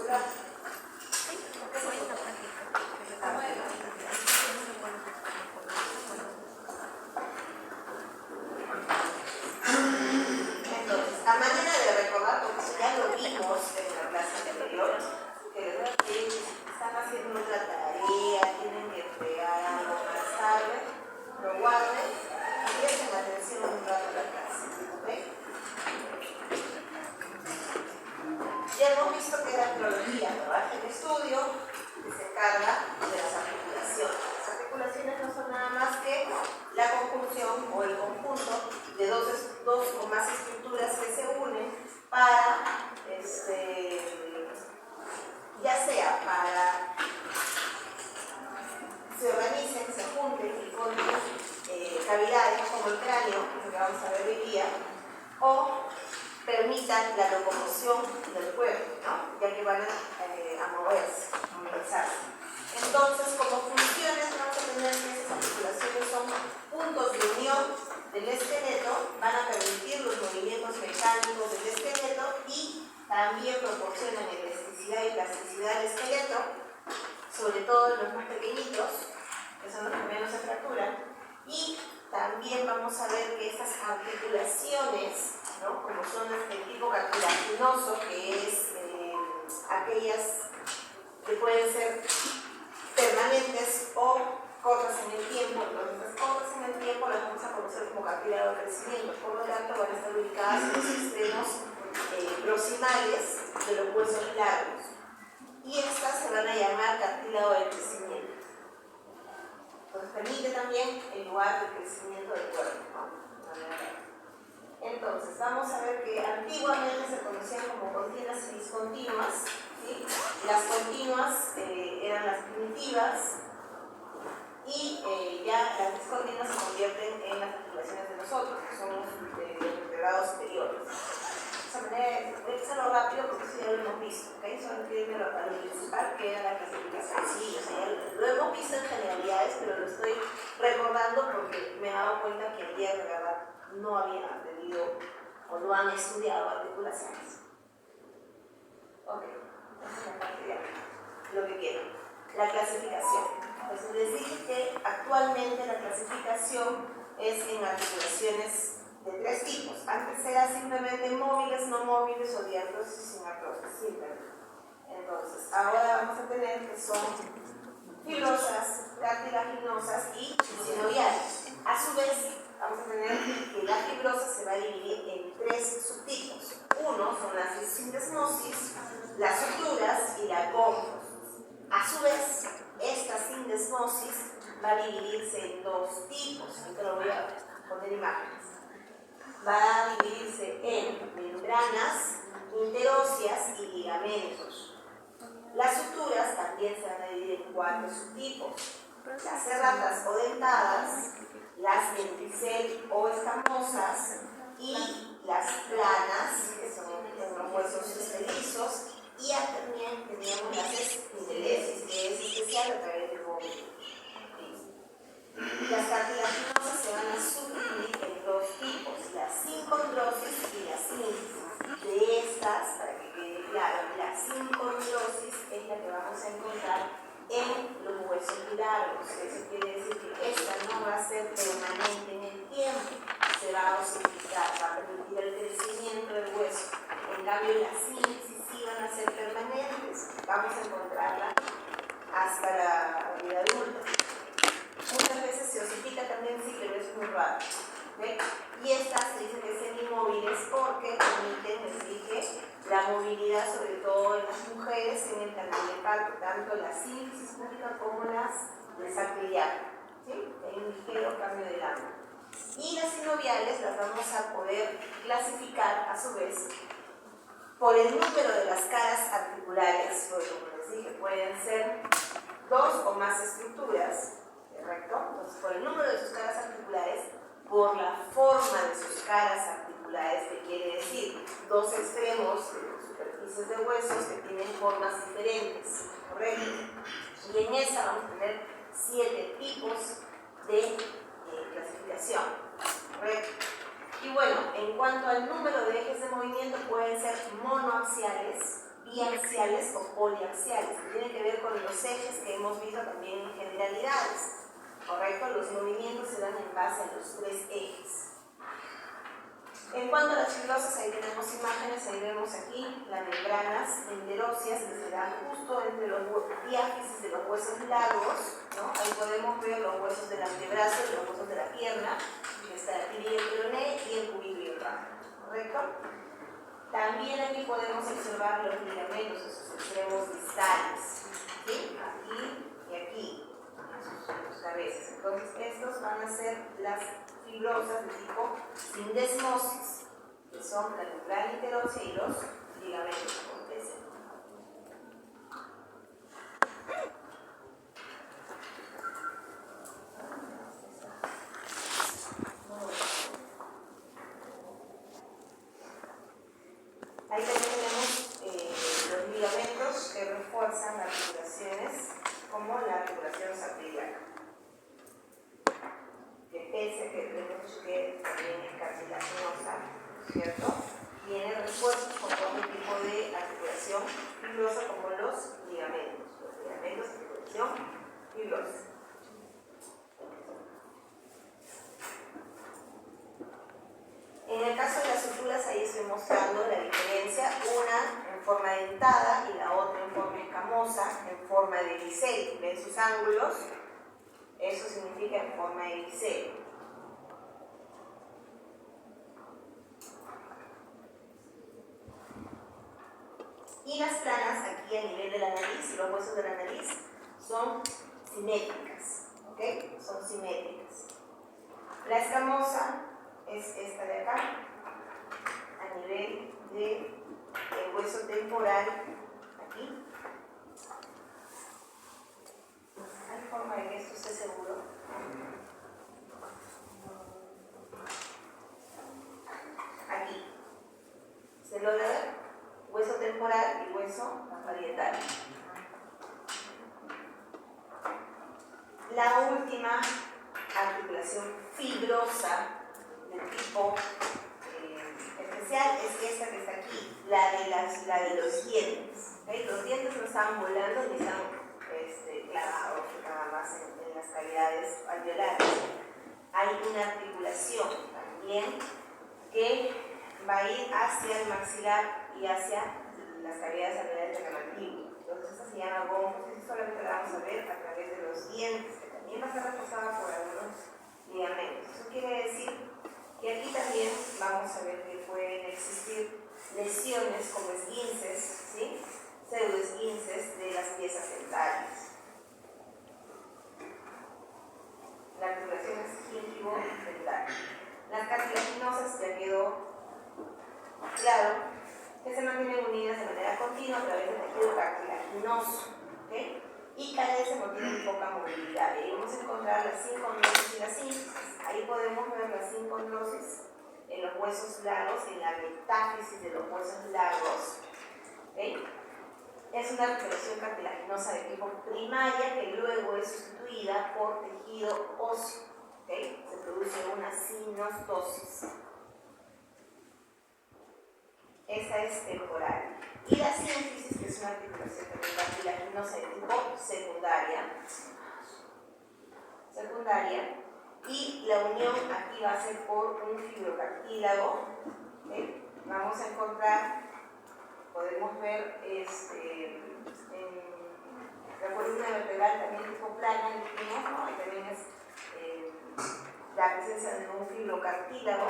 celular. Entonces, a manera de recordar, porque eso ya lo vimos en la clase anterior, que les voy a pedir que están haciendo otra tarea, tienen que entregar algo más tarde, lo guarden y presten atención un rato a la clase. ¿Ok? Ya hemos visto que la arqueología, ¿verdad? El estudio que se encarga de las articulaciones. Las articulaciones no son nada más que la conjunción o el conjunto de dos o más estructuras que se unen para, ya sea para se organicen, se junten y formen cavidades como el cráneo, que es lo que vamos a ver hoy día, o permitan la locomoción del cuerpo, ¿no? Ya que van a moverse, a movilizarse. Entonces, como funciones, vamos a tener que esas articulaciones son puntos de unión del esqueleto, van a permitir los movimientos mecánicos del esqueleto y también proporcionan elasticidad y plasticidad del esqueleto, sobre todo en los más pequeñitos, que son los que menos se fracturan, y también vamos a ver que estas articulaciones, ¿no? Como son el tipo cartilaginoso, que es aquellas que pueden ser permanentes o cortas en el tiempo. Entonces, las cortas en el tiempo las vamos a conocer como cartílago de crecimiento, por lo tanto van a estar ubicadas en los extremos proximales de los huesos largos, y estas se van a llamar cartílago de crecimiento. Entonces permite también el lugar de crecimiento del cuerpo, ¿no? Entonces, vamos a ver que antiguamente se conocían como contiendas discontinuas, ¿sí? Las continuas eran las primitivas y ya las discontinuas se convierten en las articulaciones de nosotros, que son los vertebrados superiores. De esa manera, voy a hacerlo rápido porque eso ya lo hemos visto, ¿ok? Solo quiero a lo principal, que era la clasificación. Sí, o sea, ya lo hemos visto en generalidades, pero lo estoy recordando porque me he dado cuenta que ayer, de verdad, no habían aprendido o no han estudiado articulaciones. Ok, esa es la parte ya, lo que quiero. La clasificación. Entonces les dije que actualmente la clasificación es en articulaciones de tres tipos. Antes era simplemente móviles, no móviles o diartrosis y sin artrosis, simplemente. Entonces, ahora vamos a tener que son fibrosas, cartilaginosas y sinoviales. A su vez, vamos a tener que la fibrosa se va a dividir en tres subtipos. Uno son las sindesmosis, las suturas y la gómfosis. A su vez, esta sindesmosis va a dividirse en dos tipos. Ahorita lo voy a poner imágenes. Va a dividirse en membranas interóseas y ligamentos. Las suturas también se van a dividir en cuatro subtipos: las serratas o dentadas, las ventricel o escamosas y las planas, que son los huesos esferizos, y también teníamos las espinderesis, que es especial a través del móvil. Las cartilaginosas se van a subdividir en dos tipos: la sincondrosis y la sínfisis. De estas, para que quede claro, la sincondrosis es la que vamos a encontrar en los huesos largos. Eso quiere decir que esta no va a ser permanente en el tiempo, se va a osificar, va a permitir el crecimiento del hueso. En cambio, las sínfisis sí van a ser permanentes, vamos a encontrarla hasta la vida adulta. Muchas veces se osifica también, sí, pero es muy raro. ¿Ve? Y estas se dice que son inmóviles porque permiten, les dije, la movilidad, sobre todo en las mujeres, en el canal de parto, tanto la sínfisis pública como las desacriliadas. ¿Sí? Hay un ligero cambio de ángulo. Y las sinoviales las vamos a poder clasificar a su vez por el número de las caras articulares, porque como les dije, pueden ser dos o más estructuras, ¿correcto? Entonces, por el número de sus caras articulares, por la forma de sus caras articulares, que quiere decir dos extremos de superficies de huesos que tienen formas diferentes, ¿correcto? Y en esa vamos a tener 7 tipos de clasificación, ¿correcto? Y bueno, en cuanto al número de ejes de movimiento, pueden ser monoaxiales, biaxiales o poliaxiales, que tienen que ver con los ejes que hemos visto también en generalidades, ¿correcto? Los movimientos se dan en base a los tres ejes. En cuanto a las fibrosas, ahí tenemos imágenes, ahí vemos aquí las membranas enteróseas que se dan justo entre los diáfisis de los huesos largos, ¿no? Ahí podemos ver los huesos del antebrazo y los huesos de la pierna, que está el tibia y el peroné y el cúbito y el ramo, ¿correcto? También aquí podemos observar los ligamentos en sus extremos distales, ¿sí? Aquí y aquí, en sus cabezas. Entonces, estos van a ser las fibrosas de tipo sindesmosis, que son la membrana enterósea y los ligamentos, como decía. Ahí también tenemos los ligamentos que refuerzan articulaciones, como la articulación sacroiliaca, que pese a que hemos dicho que también es cartilaginosa, ¿cierto? Tiene refuerzos con otro tipo de articulación fibrosa como los ligamentos de articulación fibrosa. En el caso de las suturas, ahí estoy mostrando la diferencia, una en forma dentada y la otra en forma escamosa, en forma de bisel. ¿Ven sus ángulos? Eso significa en forma de bisel. Y las planas, aquí a nivel de la nariz, los huesos de la nariz, son simétricas, ¿ok? Son simétricas. La escamosa es esta de acá, a nivel del hueso temporal, aquí. ¿Hay forma de que esto esté seguro? Aquí. ¿Se logra ver? Hueso temporal y hueso parietal. La última articulación fibrosa de tipo especial es esta que está aquí, la de los dientes. ¿Okay? Los dientes no están volando ni están clavados nada más en las cavidades alveolares. Hay una articulación también que va a ir hacia el maxilar y hacia las cavidades alveolares del mandíbula. Entonces esta se llama gomos, y solamente la vamos a ver a través de los dientes, que también va a ser reforzada por algunos ligamentos. Eso quiere decir que aquí también vamos a ver que pueden existir lesiones como esguinces, ¿sí? Pseudoesguinces de las piezas dentales. La articulación es gingivo-dental. Las cartilaginosas ya quedó claro que se mantienen unidas de manera continua a través del tejido cartilaginoso, ¿okay? Y carecen o tienen poca movilidad. Ahí vamos a encontrar la sincondrosis y la sínfisis. Ahí podemos ver la sincondrosis en los huesos largos, en la metáfisis de los huesos largos, ¿okay? Es una articulación cartilaginosa de tipo primaria que luego es sustituida por tejido óseo, ¿okay? Se produce una sinostosis. Esa es temporal. Y la sínfisis, que es una articulación cartilaginosa de tipo secundaria, y la unión aquí va a ser por un fibrocartílago, ¿okay? Vamos a encontrar, podemos ver en la columna vertebral también tipo plana, ¿no? Y también es la presencia de un fibrocartílago.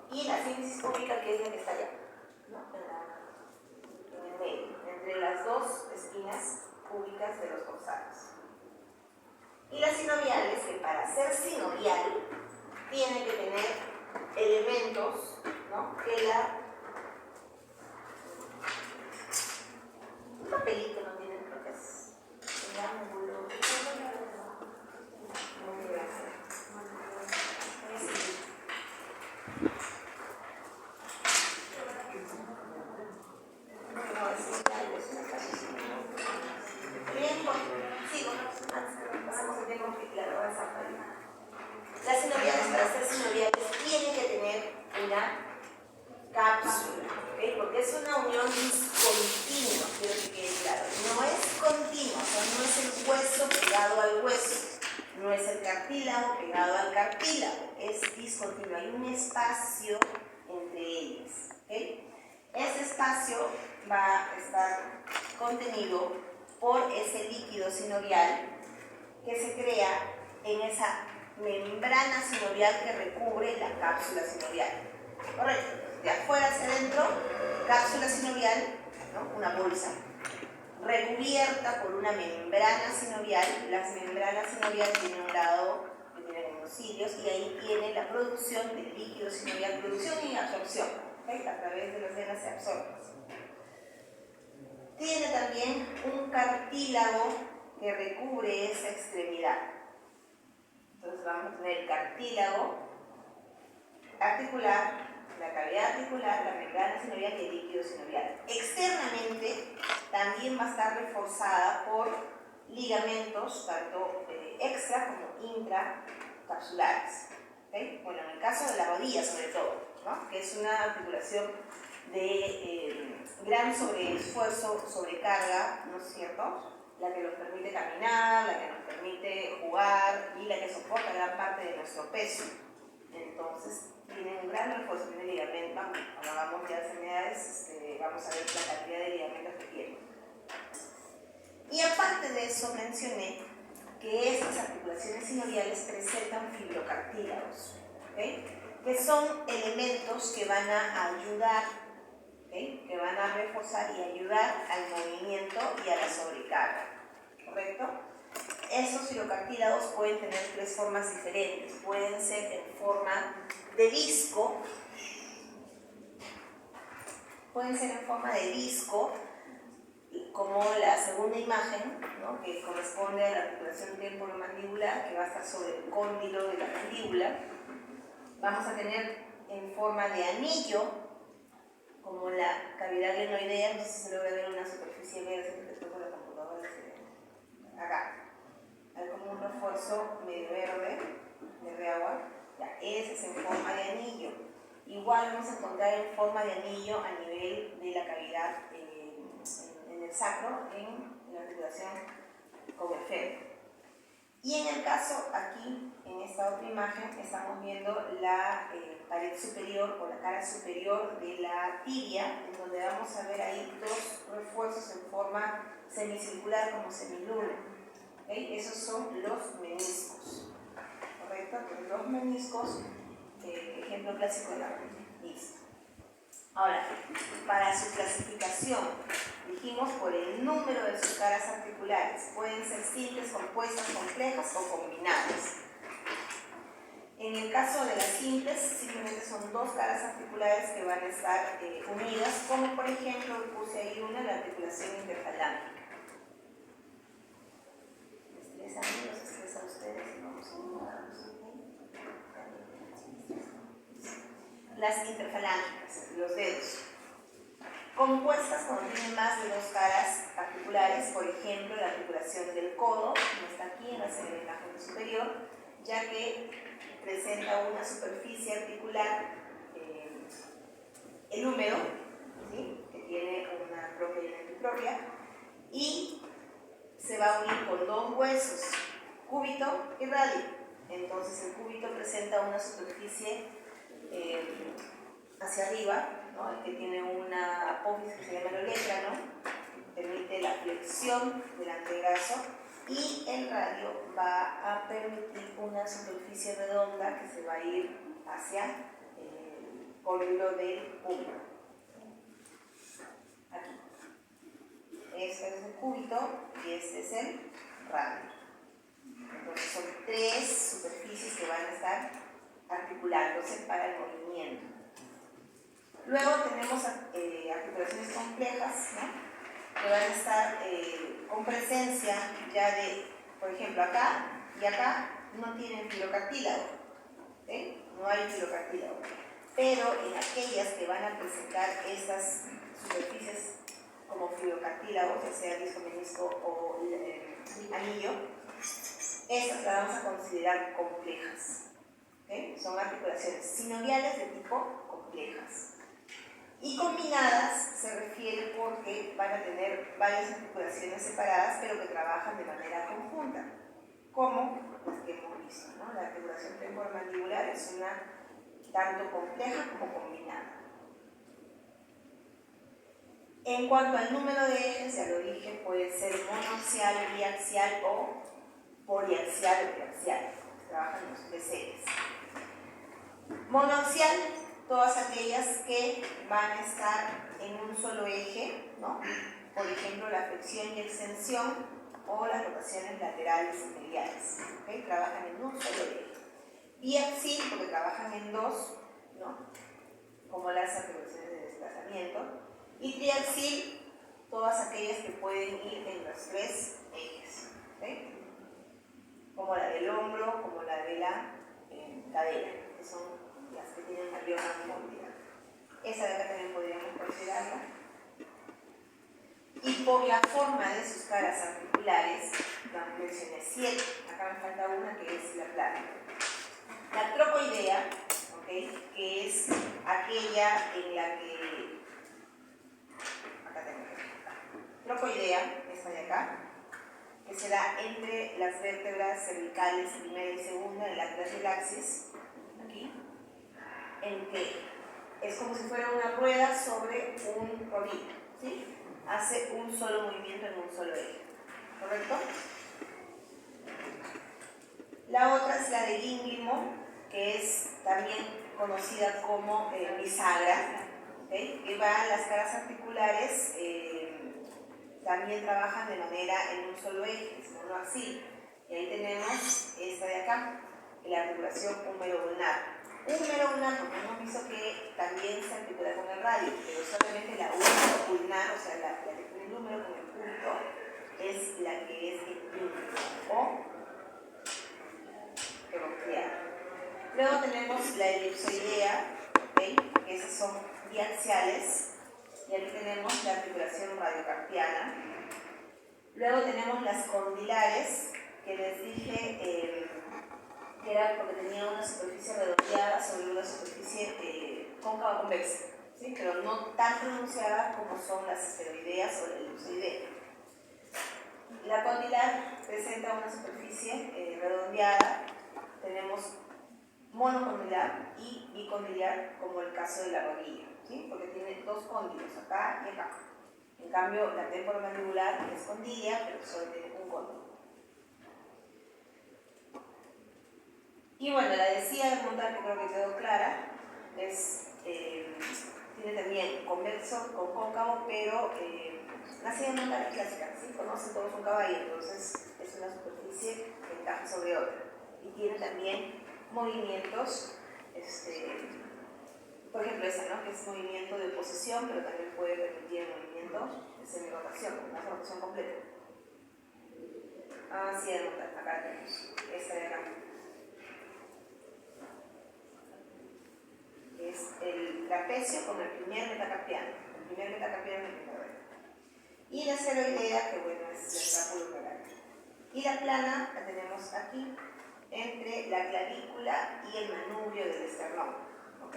Y la sínfisis púbica, que es la que está allá, ¿no? En el medio, entre las dos esquinas púbicas de los dorsales. Y las sinoviales, que para ser sinovial tiene que tener elementos, ¿no? Que un papelito no tiene, creo que es el ángulo. Muy gracias. Las sinoviales, para ser sinoviales, tienen que tener una cápsula, ¿okay? es una unión discontinua, quiero que quede claro. No es continua, o sea, no es el hueso pegado al hueso, no es el cartílago pegado al cartílago, es discontinuo, hay un espacio entre ellas. ¿Okay? Ese espacio va a estar contenido por ese líquido sinovial que se crea en esa membrana sinovial que recubre la cápsula sinovial. Correcto, de afuera hacia adentro, cápsula sinovial, ¿no? Una bolsa recubierta por una membrana sinovial. Las membranas sinoviales tienen un lado que tiene unos cilios y ahí tiene la producción del líquido sinovial, producción y absorción, ¿okay? A través de las venas se absorbe. Tiene también un cartílago que recubre esa extremidad. Entonces vamos a tener el cartílago articular, la cavidad articular, la membrana sinovial y el líquido sinovial. Externamente también va a estar reforzada por ligamentos, tanto extra como intracapsulares. ¿Okay? Bueno, en el caso de la rodilla sobre todo, ¿no? Que es una articulación de gran sobreesfuerzo, sobrecarga, ¿no es cierto? La que nos permite caminar, la que nos permite jugar y la que soporta gran parte de nuestro peso. Entonces, tiene un gran refuerzo, tiene ligamento. Cuando hagamos ya enfermedades, vamos a ver la cantidad de ligamentos que tiene. Y aparte de eso, mencioné que estas articulaciones sinoviales presentan fibrocartílagos, ¿okay? Que son elementos que van a ayudar, ¿okay? Que van a reforzar y ayudar al movimiento y a la sobrecarga, ¿correcto? Esos fibrocartílagos pueden tener tres formas diferentes. Pueden ser en forma de disco, como la segunda imagen, ¿no? Que corresponde a la articulación temporomandibular, que va a estar sobre el cóndilo de la mandíbula. Vamos a tener en forma de anillo, como la cavidad glenoidea. No sé si se logra ver una superficie verde, después de la computadora acá. Hay como un refuerzo medio verde agua. Ya, ese es en forma de anillo. Igual vamos a encontrar en forma de anillo a nivel de la cavidad en el sacro, en la articulación con el fémur. Y en el caso aquí, en esta otra imagen, estamos viendo la pared superior o la cara superior de la tibia, en donde vamos a ver ahí dos refuerzos en forma semicircular como semiluna. ¿Okay? Esos son los meniscos, ¿correcto? Pues los meniscos, ejemplo clásico de la rodilla. Listo. Ahora, para su clasificación, dijimos por el número de sus caras articulares. Pueden ser simples, compuestas, complejas o combinadas. En el caso de las simples, simplemente son dos caras articulares que van a estar unidas, como por ejemplo, puse ahí una, la articulación interfalángica. ¿Les estresa a mí, los estresa a ustedes? Vamos a unirnos. Las interfalángicas, los dedos. Compuestas cuando tienen más de dos caras articulares, por ejemplo, la articulación del codo, como está aquí en la semilángica superior, ya que presenta una superficie articular, el húmero, ¿sí? Que tiene una propia y una antipropia, y se va a unir con dos huesos, cúbito y radio. Entonces el cúbito presenta una superficie hacia arriba, ¿no? El que tiene una apófisis que se llama el olecrano, que permite la flexión del antebrazo, y el radio va a permitir una superficie redonda que se va a ir hacia el cóndilo del húmero. Aquí. Este es el cúbito y este es el radio. Entonces son tres superficies que van a estar articulándose para el movimiento. Luego tenemos articulaciones complejas, ¿no? Que van a estar con presencia ya de, por ejemplo, acá y acá no tienen fibrocartílago, ¿sí? No hay fibrocartílago, pero en aquellas que van a presentar estas superficies como fibrocartílago, ya sea disco, menisco o anillo, estas las vamos a considerar complejas. ¿Okay? Son articulaciones sinoviales de tipo complejas. Y combinadas se refiere porque van a tener varias articulaciones separadas, pero que trabajan de manera conjunta, como las que hemos visto, ¿no? La articulación temporomandibular es una tanto compleja como combinada. En cuanto al número de ejes, ya lo dije, puede ser monoaxial, biaxial o poliaxial o triaxial. Trabajan los tres ejes. Monoaxial, todas aquellas que van a estar en un solo eje, ¿no? Por ejemplo, la flexión y extensión o las rotaciones laterales y mediales, ¿okay? Trabajan en un solo eje. Biaxial, porque trabajan en dos, ¿no? Como las articulaciones de desplazamiento. Y triaxial, todas aquellas que pueden ir en los tres ejes, ¿okay? Como la del hombro, como la de la cadera, que son las que tienen mayor movilidad. Esa de acá también podríamos considerarla. Y por la forma de sus caras articulares, mencioné 7, acá me falta una que es la plana. La trocoidea, ¿okay? Que es aquella en la que, acá tengo trocoidea, esta de acá, que se da entre las vértebras cervicales primera y segunda, en la axis, aquí, en que es como si fuera una rueda sobre un rodillo, ¿sí? Hace un solo movimiento en un solo eje, ¿correcto? La otra es la de gínglimo, que es también conocida como bisagra, ¿okay? Que va a las caras articulares, también trabajan de manera en un solo eje, es monoaxial. Y ahí tenemos esta de acá, la articulación húmero-ulnar. Húmero-ulnar, porque hemos visto que también se articula con el radio, pero solamente la húmero-ulnar, o sea, la que tiene el húmero con el punto, es la que es el o bronquial. Luego tenemos la elipsoidea, ¿okay? Que esas son biaxiales. Y aquí tenemos la articulación radiocarpiana. Luego tenemos las condilares, que les dije que era porque tenía una superficie redondeada sobre una superficie cóncava convexa, ¿sí? Pero no tan pronunciada como son las esferoideas o la elipsoidea. La condilar presenta una superficie redondeada. Tenemos monocondilar y bicondilar, como el caso de la rodilla, ¿sí? Porque tiene dos cóndilos, acá y acá. En cambio, la temporomandibular es condilia, pero solo tiene un cóndilo. Y bueno, la de silla de montar, que creo que quedó clara, es, tiene también convexo con cóncavo, pero la silla de montar es clásica, ¿sí? Conocen todos un caballo, entonces es una superficie que encaja sobre otra. Y tiene también movimientos, por ejemplo esta, ¿no? Que es movimiento de oposición, pero también puede permitir el movimiento de semi-rotación, una rotación completa. Sí, acá tenemos esta de acá. Es el trapecio con el primer metacarpiano. El primer metacarpiano es el primero. Y la esferoidea, que bueno, es el escápulo peral. Y la plana la tenemos aquí, entre la clavícula y el manubrio del esternón, ¿ok?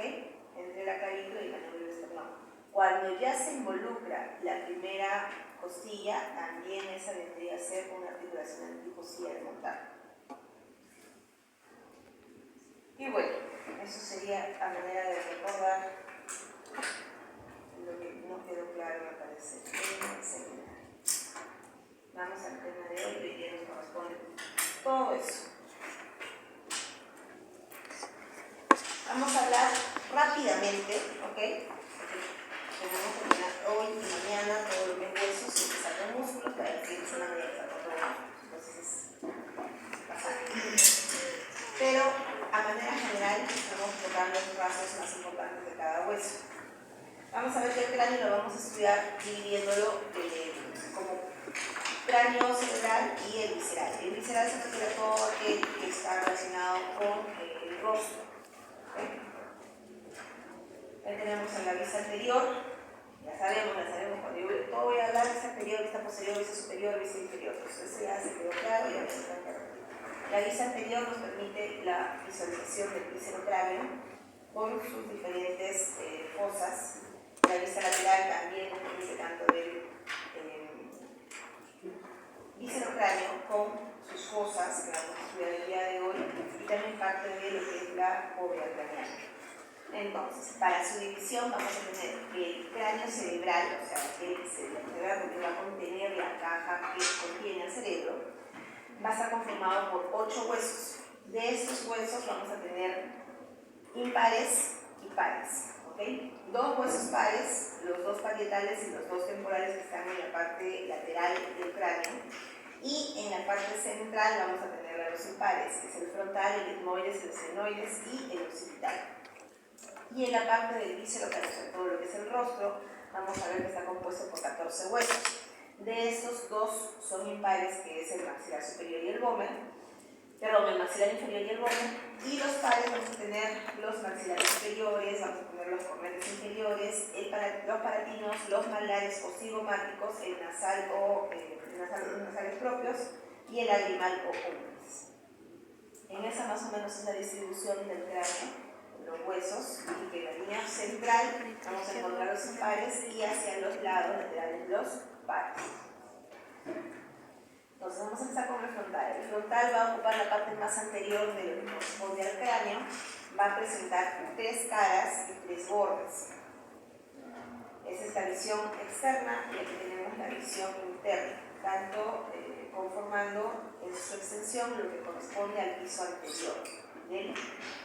Entre la clavícula y el manubrio del esternón. Cuando ya se involucra la primera costilla, también esa vendría a ser una articulación del tipo silla de montar. Y bueno, eso sería a manera de recordar lo que no quedó claro, me parece, en el seminario. Vamos al tema de hoy, que ya nos corresponde todo eso. Vamos a hablar rápidamente, ¿ok? Tenemos que terminar hoy y mañana todo lo que es huesos y empezar con músculos para el fin de semana ya está todo. Entonces es bastante. Pero a manera general estamos tocando los rasgos más importantes de cada hueso. Vamos a ver que el cráneo lo vamos a estudiar dividiéndolo como cráneo cerebral y el visceral. El visceral se refiere a todo aquel que está relacionado con el rostro. Ahí tenemos en la vista anterior, ya sabemos cuando yo todo voy a hablar de vista anterior, vista posterior, vista superior, vista inferior. Entonces eso ya se quedó claro y ya se está claro. La vista anterior nos permite la visualización del viscerocráneo con sus diferentes fosas. La central también ese canto del viscerocráneo con sus fosas que vamos a estudiar el día de hoy y también parte de lo que es la bóveda craneal. Entonces, para su división vamos a tener el cráneo cerebral, o sea, el cerebral que va a contener la caja que contiene el cerebro, va a estar conformado por 8 huesos. De estos huesos vamos a tener impares y pares, ¿ok? 2 huesos pares, los 2 parietales y los 2 temporales que están en la parte lateral del cráneo, y en la parte central vamos a tener a los impares, que es el frontal, el etmoides, el senoides y el occipital. Y en la parte del víscero, que es todo lo que es el rostro, vamos a ver que está compuesto por 14 huesos. De estos 2 son impares, que es el maxilar superior y el el maxilar inferior y el vomen, y los pares vamos a tener los maxilares superiores, vamos a tener los cornetes inferiores, los palatinos, los malares o cigomáticos, el nasal o los nasales propios y el lagrimal o cumbres. En esa más o menos es la distribución del cráneo, los huesos, y que en la línea central vamos a encontrar los impares y hacia los lados laterales los pares. Entonces vamos a empezar con el frontal. El frontal va a ocupar la parte más anterior de lo que corresponde al cráneo, va a presentar 3 caras y 3 bordes. Esa es la visión externa y aquí tenemos la visión interna, tanto conformando en su extensión lo que corresponde al piso anterior del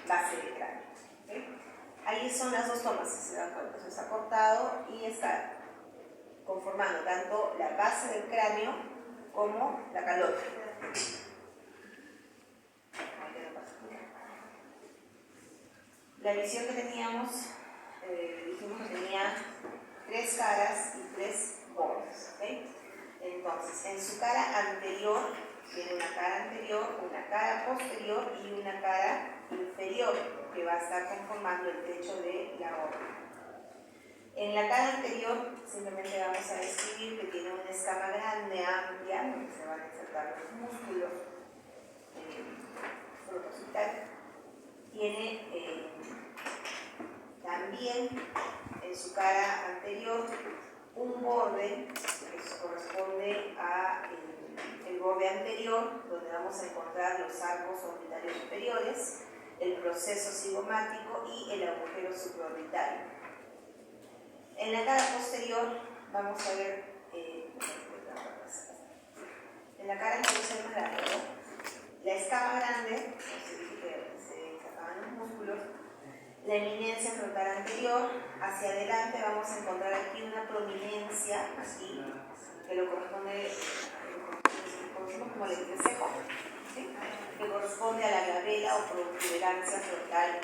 base del cráneo. ¿Okay? Ahí son las 2 tomas, si se dan cuenta, eso está cortado y está conformando tanto la base del cráneo como la calota. La visión que teníamos, dijimos que tenía 3 caras y 3 bordes. ¿Okay? Entonces, en su cara anterior, tiene una cara anterior, una cara posterior y una cara inferior, que va a estar conformando el techo de la órbita. En la cara anterior simplemente vamos a describir que tiene una escama grande, amplia, donde se van a insertar los músculos frutos y tal. Tiene también en su cara anterior un borde que corresponde a el borde anterior, donde vamos a encontrar los arcos orbitales superiores, el proceso cigomático y el agujero supraorbital. En la cara posterior vamos a ver, en la cara anterior la escama grande, se dice que se sacaban los músculos, la eminencia frontal anterior, hacia adelante vamos a encontrar aquí una prominencia, así, que lo corresponde, conocemos como el entrecejo, ¿sí? Que corresponde a la glabela o protuberancia frontal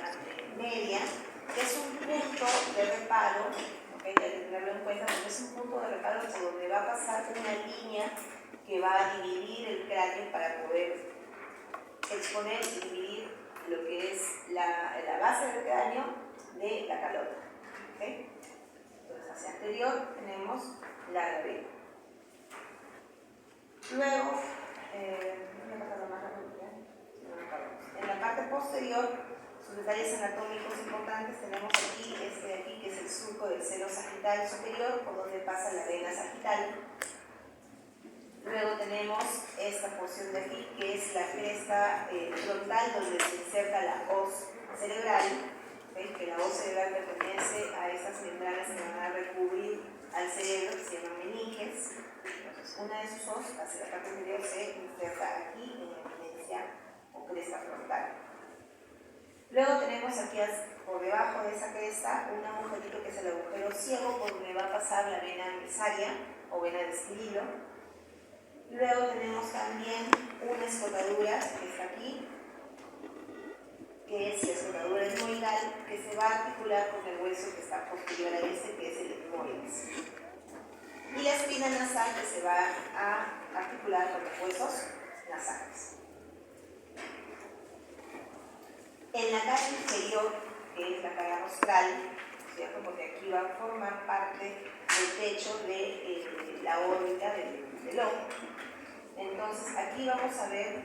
media, que es un punto de reparo. Hay que tenerlo en cuenta porque es un punto de reparo por donde va a pasar una línea que va a dividir el cráneo para poder exponer y dividir lo que es la base del cráneo de la calota. ¿Okay? Entonces, hacia anterior tenemos la glabela. Luego, en la parte posterior, sus detalles anatómicos importantes, tenemos aquí, este de aquí, que es el surco del seno sagital superior, por donde pasa la vena sagital. Luego tenemos esta porción de aquí, que es la cresta frontal, donde se inserta la hoz cerebral. ¿Ven? Que la hoz cerebral pertenece a estas membranas que van a recubrir al cerebro, que se llaman meninges. Entonces, una de sus hoz, hacia la parte anterior, se inserta aquí en la eminencia o cresta frontal. Luego tenemos aquí por debajo de esa cresta un agujerito que es el agujero ciego, por donde va a pasar la vena emisaria o vena de esquililo. Luego tenemos también una escotadura que está aquí, que es la escotadura etmoidal, que se va a articular con el hueso que está posterior a este, que es el etmoides. Y la espina nasal, que se va a articular con los huesos nasales. En la cara inferior, que es la cara rostral, ¿cierto? Porque aquí va a formar parte del techo de la órbita del ojo. Entonces, aquí vamos a ver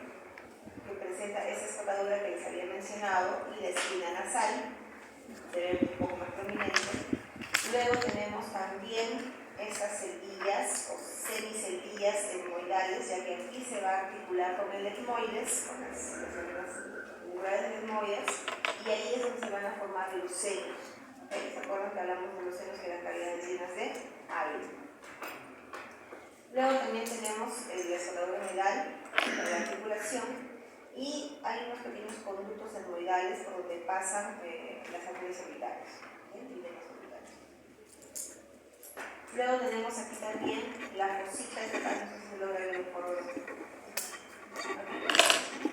que presenta esa escotadura que les había mencionado y la espina nasal, se ve un poco más prominente. Luego tenemos también estas celdillas o semiceldillas etmoidales, ya que aquí se va a articular con el etmoides, con las unidades del etmoides, y ahí es donde se van a formar los senos. ¿Okay? ¿Se acuerdan que hablamos de los senos que eran cavidades llenas de aire? Luego también tenemos el desolador humedal para la articulación, y hay unos pequeños conductos etmoidales por donde pasan las arterias orbitales. Luego tenemos aquí también la fosita, no sé si se logra ver por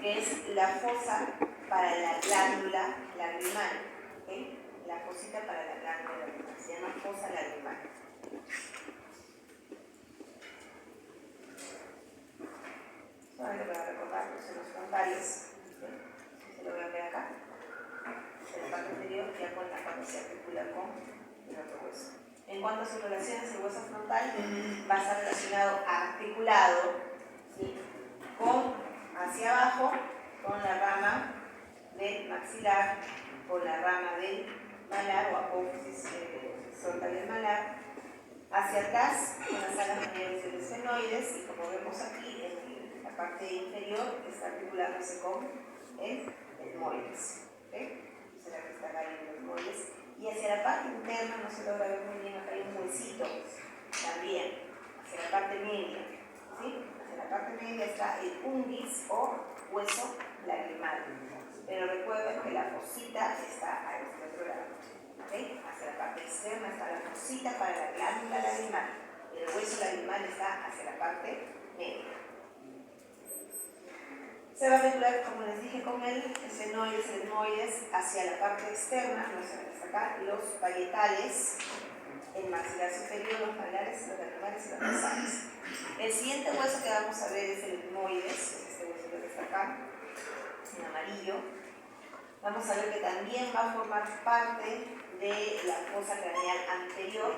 que es la fosa para la glándula lagrimal. ¿Okay? La fosita para la glándula lagrimal se llama fosa lagrimal. Solamente para recordar los senos frontales, ¿sí? Se lo voy a ver acá. En la parte anterior, ya con la parte se articula con el otro hueso. En cuanto a sus relaciones, el hueso frontal va a estar relacionado, articulado, ¿sí? Con hacia abajo, con la rama del maxilar, con la rama del malar o apófisis frontal del malar, hacia atrás, con las alas mayores del esfenoides, y como vemos aquí, en la parte inferior está articulándose con el etmoides. ¿Okay? Será que está ahí en los etmoides. Y hacia la parte interna, no se logra ver muy bien, acá hay un huesito también, hacia la parte media, ¿sí? Hacia la parte media está el ungis o hueso lagrimal, pero recuerden que la fosita está a este otro lado, ¿okay? Hacia la parte externa está la fosita para la glándula lagrimal, el hueso lagrimal está hacia la parte media. Se va a articular, como les dije, con el esfenoides, el etmoides, hacia la parte externa, no se ven hasta acá, los parietales, el maxilar superior, los malares, los lagrimales y los nasales. El siguiente hueso que vamos a ver es el etmoides, es este hueso que está acá, en amarillo. Vamos a ver que también va a formar parte de la fosa craneal anterior.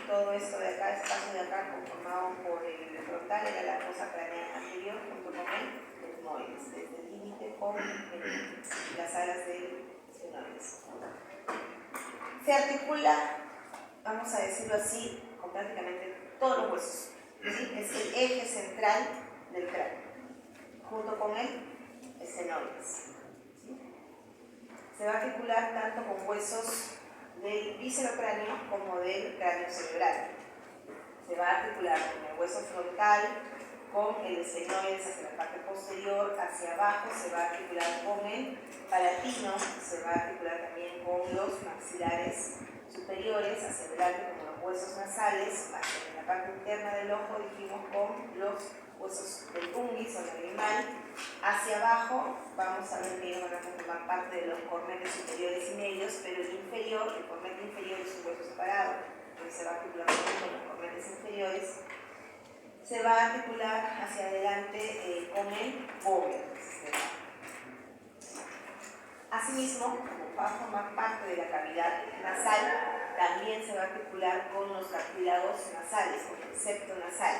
Todo esto de acá, espacio de acá, conformado por el frontal, era la fosa craneal anterior, junto con el desde el límite con las alas del esfenoides. Se articula, vamos a decirlo así, con prácticamente todos los huesos. ¿Sí? Es el eje central del cráneo, junto con el esfenoides. ¿Sí? Se va a articular tanto con huesos del viscerocráneo como del cráneo cerebral. Se va a articular con el hueso frontal, con el esfenoides hacia la parte posterior, hacia abajo se va a articular con el palatino, se va a articular también con los maxilares superiores, hacia adelante como los huesos nasales, en la parte interna del ojo dijimos con los huesos del ungis o lagrimal, hacia abajo vamos a ver que ellos van a formar parte de los cornetes superiores y medios, pero el inferior, el cornete inferior es un hueso separado, entonces se va a articular con los cornetes inferiores. Se va a articular hacia adelante con el bóveda. Asimismo, como va a formar parte de la cavidad nasal, también se va a articular con los cartílagos nasales, con el septo nasal.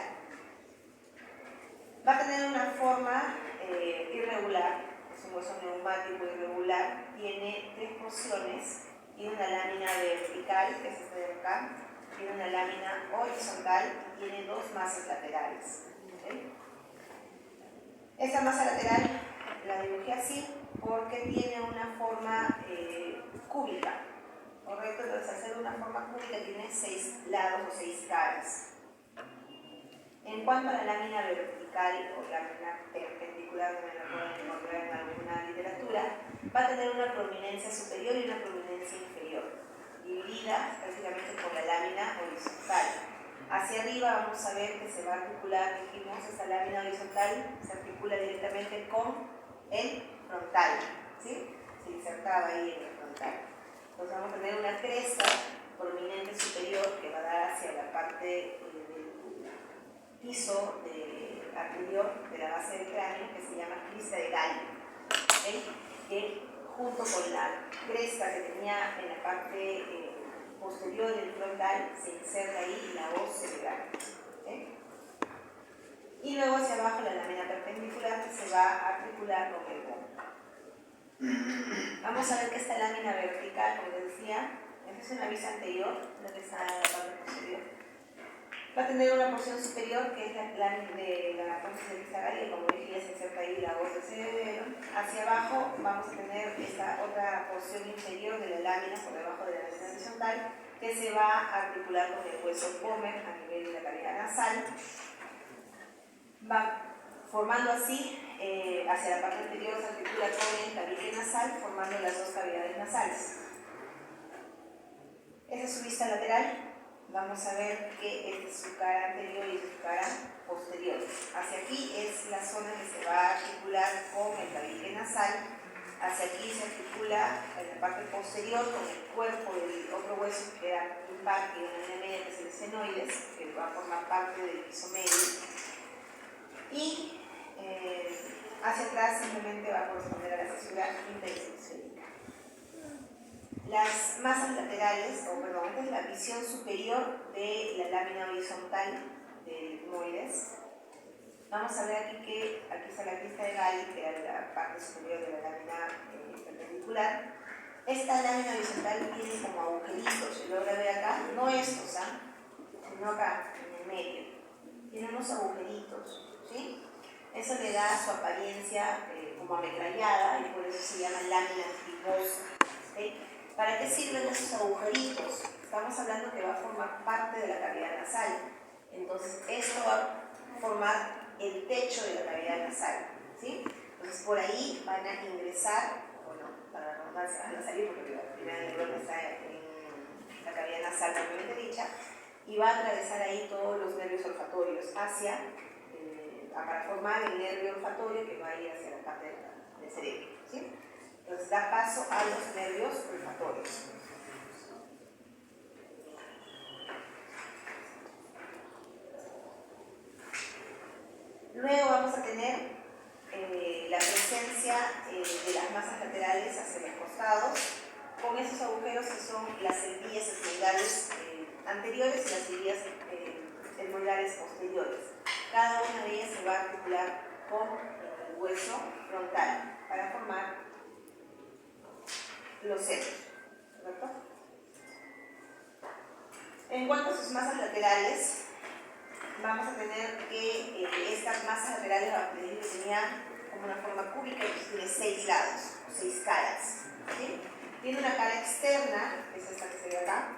Va a tener una forma irregular, es un hueso neumático irregular, tiene 3 porciones, tiene una lámina vertical, que es esta de acá, tiene una lámina horizontal y tiene 2 masas laterales. ¿Okay? Esta masa lateral la dibujé así porque tiene una forma cúbica, ¿correcto? Entonces, al ser una forma cúbica tiene 6 lados o 6 caras. En cuanto a la lámina vertical o lámina perpendicular, como la pueden encontrar en alguna literatura, va a tener una prominencia superior y una prominencia inferior, dividida prácticamente por la lámina horizontal. Hacia arriba vamos a ver que se va a articular, dijimos, esta lámina horizontal se articula directamente con el frontal, ¿sí? Se insertaba ahí en el frontal. Entonces vamos a tener una cresta prominente superior que va a dar hacia la parte del piso anterior de la base del cráneo, que se llama crista de Galli, ¿okay? Que junto con la cresta que tenía en la parte posterior del frontal se inserta ahí la voz cerebral. ¿Okay? Y luego hacia abajo la lámina perpendicular que se va a articular con el bóveda. Vamos a ver que esta lámina vertical, como decía, esta es una vista anterior, la que está en la parte posterior. Va a tener una porción superior que es la de la prótesis de bisagra, y como dije ya se inserta ahí la voz del cerebro. Hacia abajo vamos a tener esta otra porción inferior de la lámina por debajo de la lámina horizontal, que se va a articular con el hueso pómer a nivel de la cavidad nasal. Va formando así, hacia la parte anterior se articula con el tabique nasal, formando las dos cavidades nasales. Esa es su vista lateral. Vamos a ver que esta es su cara anterior y su cara posterior. Hacia aquí es la zona que se va a articular con el tabique nasal. Hacia aquí se articula en la parte posterior con el cuerpo del otro hueso que queda impar y una línea media que es el senoides, que va a formar parte del piso medio. Y hacia atrás simplemente va a corresponder a la fisura interhemisférica. Las masas laterales, esta es la visión superior de la lámina horizontal del etmoides. Vamos a ver aquí que aquí está la crista de Galli, que era la parte superior de la lámina perpendicular. Esta lámina horizontal tiene como agujeritos, se logra ver acá, no estos, sino acá, en el medio. Tiene unos agujeritos, ¿sí? Eso le da su apariencia como ametrallada y por eso se llama lámina fibosa, ¿sí? ¿Para qué sirven esos agujeritos? Estamos hablando que va a formar parte de la cavidad nasal. Entonces, esto va a formar el techo de la cavidad nasal, ¿sí? Entonces, por ahí van a ingresar, bueno, para la redundancia, van a salir porque la primera neurona está en la cavidad nasal propiamente dicha, y va a atravesar ahí todos los nervios olfatorios hacia, para formar el nervio olfatorio que va a ir hacia la parte del cerebro, ¿sí? Entonces da paso a los nervios olfatorios. Luego vamos a tener la presencia de las masas laterales hacia los costados, con esos agujeros que son las celdillas etmoidales anteriores y las celdillas etmoidales posteriores. Cada una de ellas se va a articular con el hueso frontal para formar los senos, ¿correcto? En cuanto a sus masas laterales, vamos a tener que estas masas laterales, tenía como una forma cúbica y tiene 6 lados, 6 caras, ¿sí? Tiene una cara externa, que es esta que se ve acá,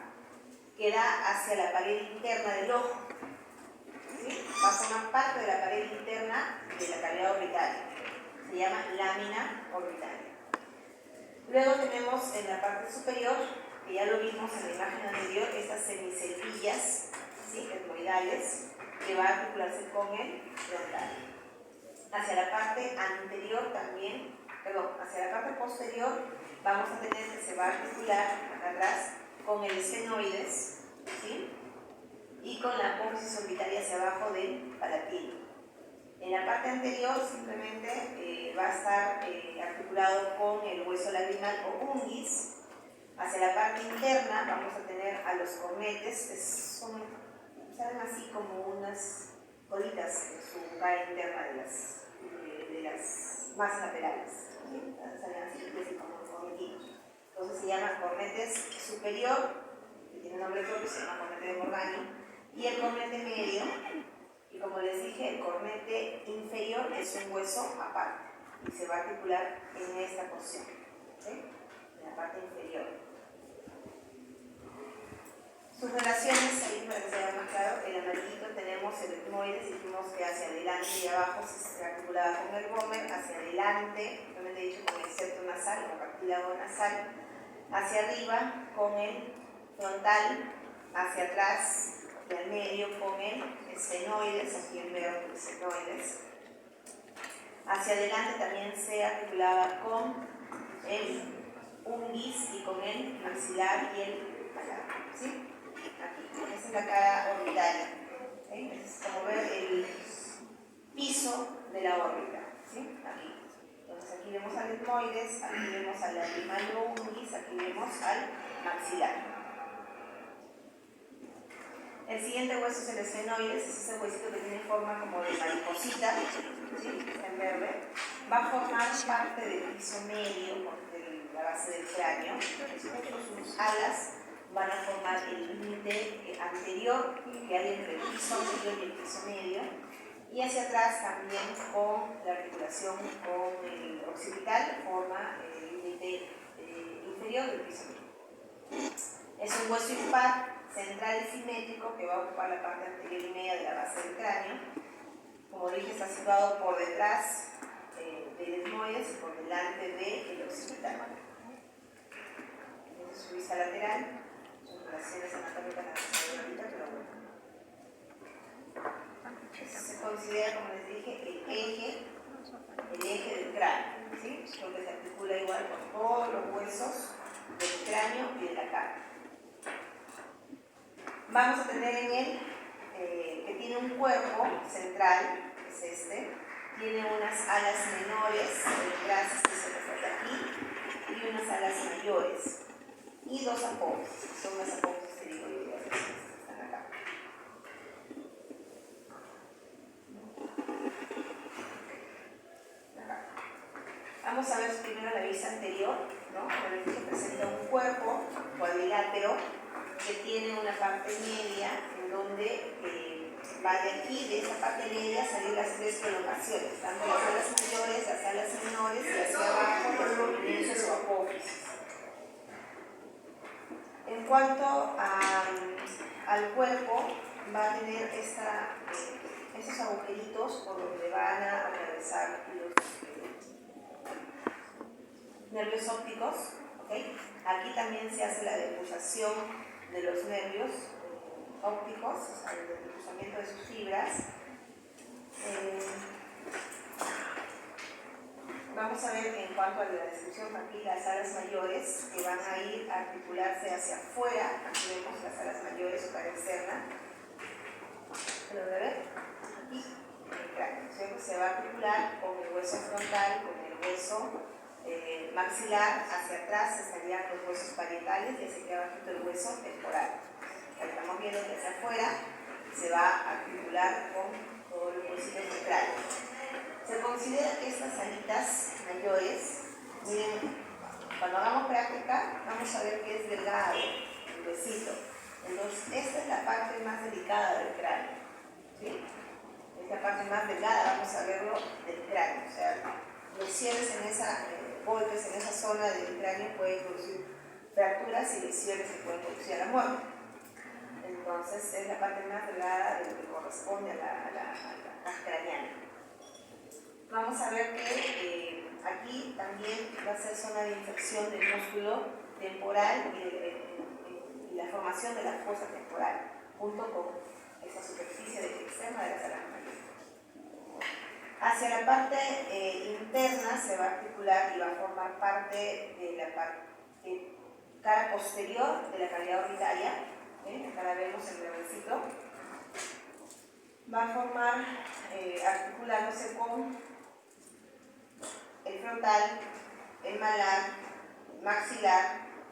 que da hacia la pared interna del ojo, ¿sí? Va a formar parte de la pared interna de la cavidad orbital, se llama lámina orbital. Luego tenemos en la parte superior, que ya lo vimos en la imagen anterior, estas semiceldillas, ¿sí?, etmoidales, que va a articularse con el frontal. Hacia la parte anterior también, hacia la parte posterior, vamos a tener que se va a articular acá atrás con el senoides, ¿sí?, y con la apófisis orbitaria hacia abajo del palatino. En la parte anterior simplemente va a estar articulado con el hueso lagrimal o unguis. Hacia la parte interna vamos a tener a los cornetes, salen así como unas colitas en su cara interna de las masas laterales, ¿sí? Salen así como unos cornetitos. Entonces se llama cornetes superior, que tiene nombre propio, se llama cornete de Morgani, y el cornete medio. Y como les dije, el cornete inferior es un hueso aparte y se va a articular en esta porción, ¿sí?, en la parte inferior. Sus relaciones, ahí para que se vea más claro, el amarillito tenemos el etmoides, dijimos que hacia adelante y abajo se articulaba con el gómer, hacia adelante, realmente he dicho con el septo nasal o cartílago nasal, hacia arriba con el frontal, hacia atrás y al medio con el senoides, aquí en verde el senoides. Hacia adelante también se articulaba con el unguis y con el maxilar y el malar, ¿sí? Aquí, esa es la cara orbitaria, ¿sí? Es como ver el piso de la órbita, ¿sí? Aquí. Entonces aquí vemos al etmoides, aquí vemos al lagrimal unguis, aquí vemos al maxilar. El siguiente hueso es el esfenoides, es ese huesito que tiene forma como de mariposita, ¿sí?, está en verde. Va a formar parte del piso medio de la base del cráneo. Sus alas van a formar el límite anterior anterior que hay entre el piso anterior y el piso medio, y hacia atrás también con la articulación con el occipital forma el límite inferior del piso medio. Es un hueso impar central y simétrico que va a ocupar la parte anterior y media de la base del cráneo. Como dije, está situado por detrás del etmoides y por delante del occipital. Esa es su vista lateral, sus relaciones anatómicas las ahorita, pero bueno. Eso se considera, como les dije, el eje del cráneo, ¿sí? Porque se articula igual con todos los huesos del cráneo y de la cara. Vamos a tener en él que tiene un cuerpo central, que es este, tiene unas alas menores, brazos que se resaltan aquí, y unas alas mayores, y dos apófisis, son las apófisis pterigoideas que están acá. Vamos a ver primero la vista anterior, ¿no? Que presenta un cuerpo cuadrilátero que tiene una parte media en donde va de aquí, de esta parte media, a salir las tres prolongaciones, tanto las alas mayores, las alas menores y hacia abajo los prominentes o apófisis. En cuanto al cuerpo, va a tener estos agujeritos por donde van a atravesar los nervios ópticos, ¿okay? Aquí también se hace la depuración de los nervios ópticos, o sea, el depuramiento de sus fibras. Vamos a ver en cuanto a la descripción aquí las alas mayores que van a ir a articularse hacia afuera. Aquí vemos las alas mayores o cara externa. ¿Lo van a ver? Aquí, en el cráneo. Se va a articular con el hueso frontal, con el hueso maxilar. Hacia atrás estarían los huesos parietales y hacia aquí abajo el hueso temporal. Estamos viendo que hacia afuera se va a articular con todos los huesos del cráneo. Se considera que estas alitas mayores, miren, cuando hagamos práctica, vamos a ver que es delgado, el huesito. Entonces, esta es la parte más delicada del cráneo, ¿sí? Esta parte más delgada, vamos a verlo del cráneo. O sea, lesiones en esa, golpes en esa zona del cráneo pueden producir fracturas y lesiones que pueden producir a la muerte. Entonces, es la parte más delgada de lo que corresponde a la caja craneana. Vamos a ver que aquí también va a ser zona de infección del músculo temporal y la formación de la fosa temporal, junto con esa superficie externa de las alas mayores. Hacia la parte interna se va a articular y va a formar parte de la cara posterior de la cavidad orbitaria. Acá la vemos en el revercito. Va a formar, articulándose con el frontal, el malar, el maxilar.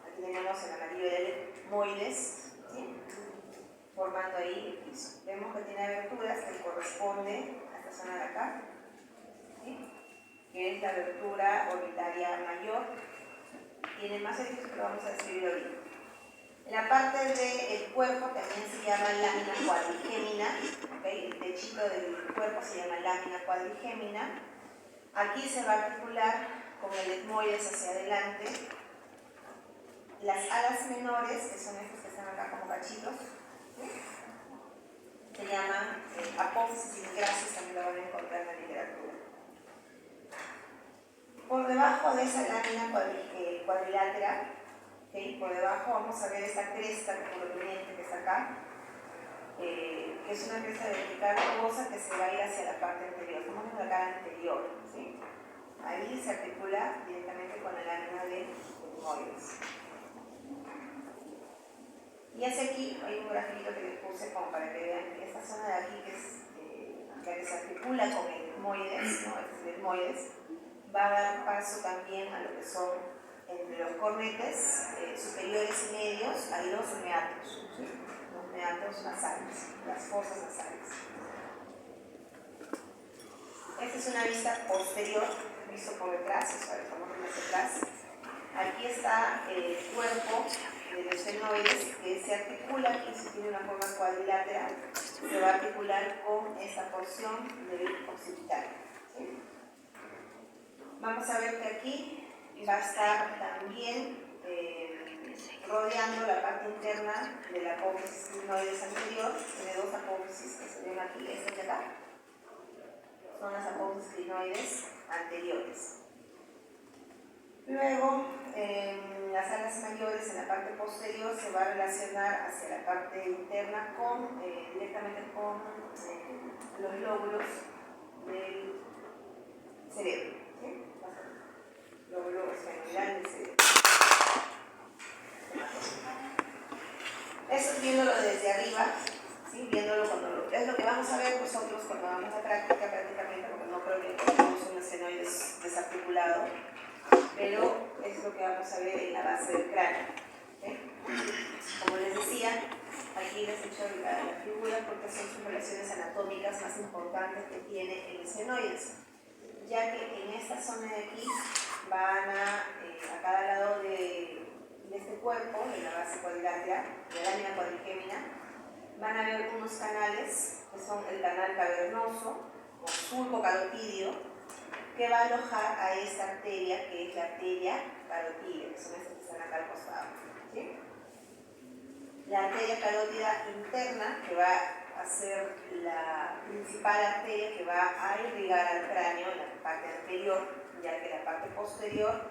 Aquí tenemos el amarillo del etmoides, ¿sí? Formando ahí el piso. Vemos que tiene aberturas que corresponden a esta zona de acá, ¿sí? Que es la abertura orbitaria mayor. Tiene más edificios que lo vamos a describir ahorita. En la parte del cuerpo también se llama lámina cuadrigémina, ¿okay? El techito del cuerpo se llama lámina cuadrigémina. Aquí se va a articular con el etmoides hacia adelante. Las alas menores, que son estas que están acá como cachitos, ¿sí? Se llaman apófisis y gracias, también lo van a encontrar en la literatura. Por debajo de esa lámina cuadrilátera, ¿okay? Por debajo vamos a ver esta cresta prominente que está acá, que es una cresta vertical rugosa que se va a ir hacia la parte anterior. Estamos viendo la cara anterior, ¿sí? Ahí se articula directamente con la lámina de etmoides. Y hacia aquí hay un grafito que les puse como para que vean que esta zona de aquí, que es la que se articula con el etmoides, ¿no? El etmoides, va a dar paso también a lo que son entre los cornetes superiores y medios, hay los meatos, ¿sí? Los meatos nasales, las fosas nasales. Esta es una vista posterior, visto por detrás, o sea, estamos viendo hacia atrás. Aquí está el cuerpo del esfenoides, que se articula aquí, si tiene una forma cuadrilateral, se va a articular con esta porción del occipital. ¿Sí? Vamos a ver que aquí va a estar también rodeando la parte interna de la apófisis clinoides anterior. Tiene dos apófisis que se ven aquí, esta de acá. Son las apófisis clinoides anteriores. Luego, en las alas mayores, en la parte posterior, se va a relacionar hacia la parte interna directamente con los lóbulos del cerebro. ¿Sí? Lóbulo esfenoidal del cerebro. Eso es viéndolo desde arriba, ¿sí? Viéndolo es lo que vamos a ver nosotros cuando vamos a práctica prácticamente, porque no creo que tengamos un esfenoides desarticulado, pero es lo que vamos a ver en la base del cráneo. ¿Okay? Como les decía, aquí les he hecho la figura porque son sus relaciones anatómicas más importantes que tiene el esfenoides, ya que en esta zona de aquí van a cada lado de este cuerpo, de la base cuadriláteral, de la lámina cuadrigémina, van a haber unos canales, que son el canal cavernoso o surco carotidio, que va a alojar a esta arteria, que es la arteria carotidia, que son estas que están acá al costado. ¿Sí? La arteria carótida interna, que va a ser la principal arteria que va a irrigar al cráneo en la parte anterior, ya que la parte posterior,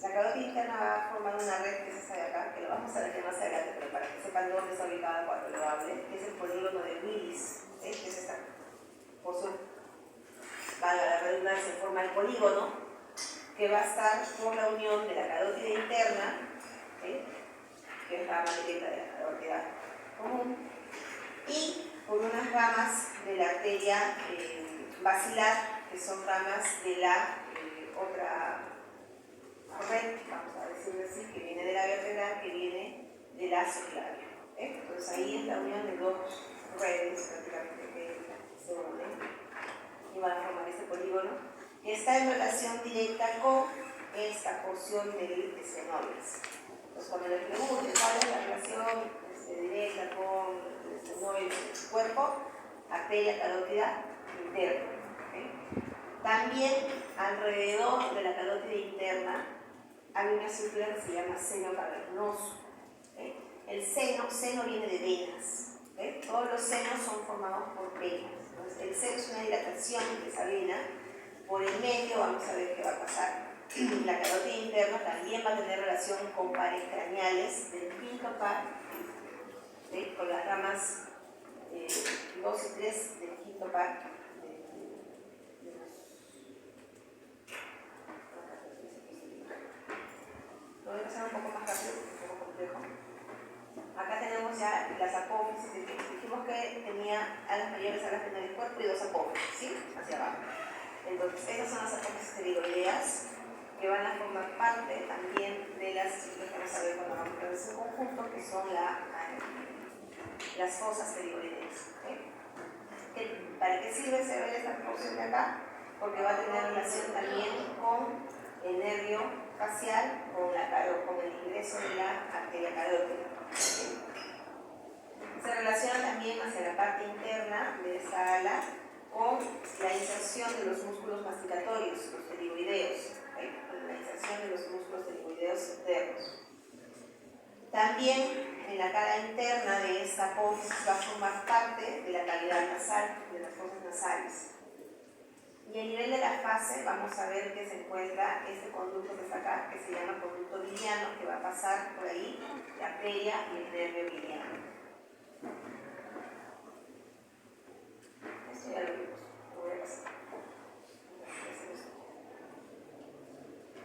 la carótida interna va a formar una red que es esta de acá, que lo vamos a ver más adelante, pero para que sepan dónde está ubicada cuando lo hable, que es el polígono de Willis, ¿sí? Que es esta porción, valga la redundancia, forma el polígono, que va a estar por la unión de la carótida interna, ¿sí? Que es la rama directa de la carótida común, y por unas ramas de la arteria basilar, que son ramas de la otra red, vamos a decirlo así, que viene de la vertebral, que viene del aciclavio. Entonces ahí es la unión de dos redes prácticamente que se unen y van a formar este polígono, que está en relación directa con esta porción del esfenoides. Entonces cuando le pregunten cuál es la relación directa con el esfenoides en su cuerpo, arteria carótida interna. También alrededor de la carótida interna hay una estructura que se llama seno cavernoso. El seno viene de venas. Todos los senos son formados por venas. Entonces, el seno es una dilatación de esa vena. Por el medio vamos a ver qué va a pasar. La carótida interna también va a tener relación con pares craneales del quinto par, con las ramas 2 y 3 del quinto par. Lo voy a pasar un poco más rápido porque es un poco complejo. Acá tenemos ya las apófisis. Dijimos que tenía alas mayores, alas menores del cuerpo y dos apófisis, ¿sí? Hacia abajo. Entonces, estas son las apófisis pterigoideas que van a formar parte también de las estructuras que vamos a ver cuando vamos a ver ese conjunto, que son las fosas pterigoideas. ¿Para qué sirve esta porción de acá? Porque va a tener relación también con el nervio facial, con el ingreso de la arteria carótida. Se relaciona también hacia la parte interna de esta ala con la inserción de los músculos masticatorios, los pterigoideos, con la inserción de los músculos pterigoideos internos. También en la cara interna de esta apófisis va a formar parte de la cavidad nasal, de las fosas nasales. Y a nivel de la fase vamos a ver que se encuentra este conducto que está acá, que se llama conducto biliano, que va a pasar por ahí la arteria y el nervio biliano. Esto ya lo vimos.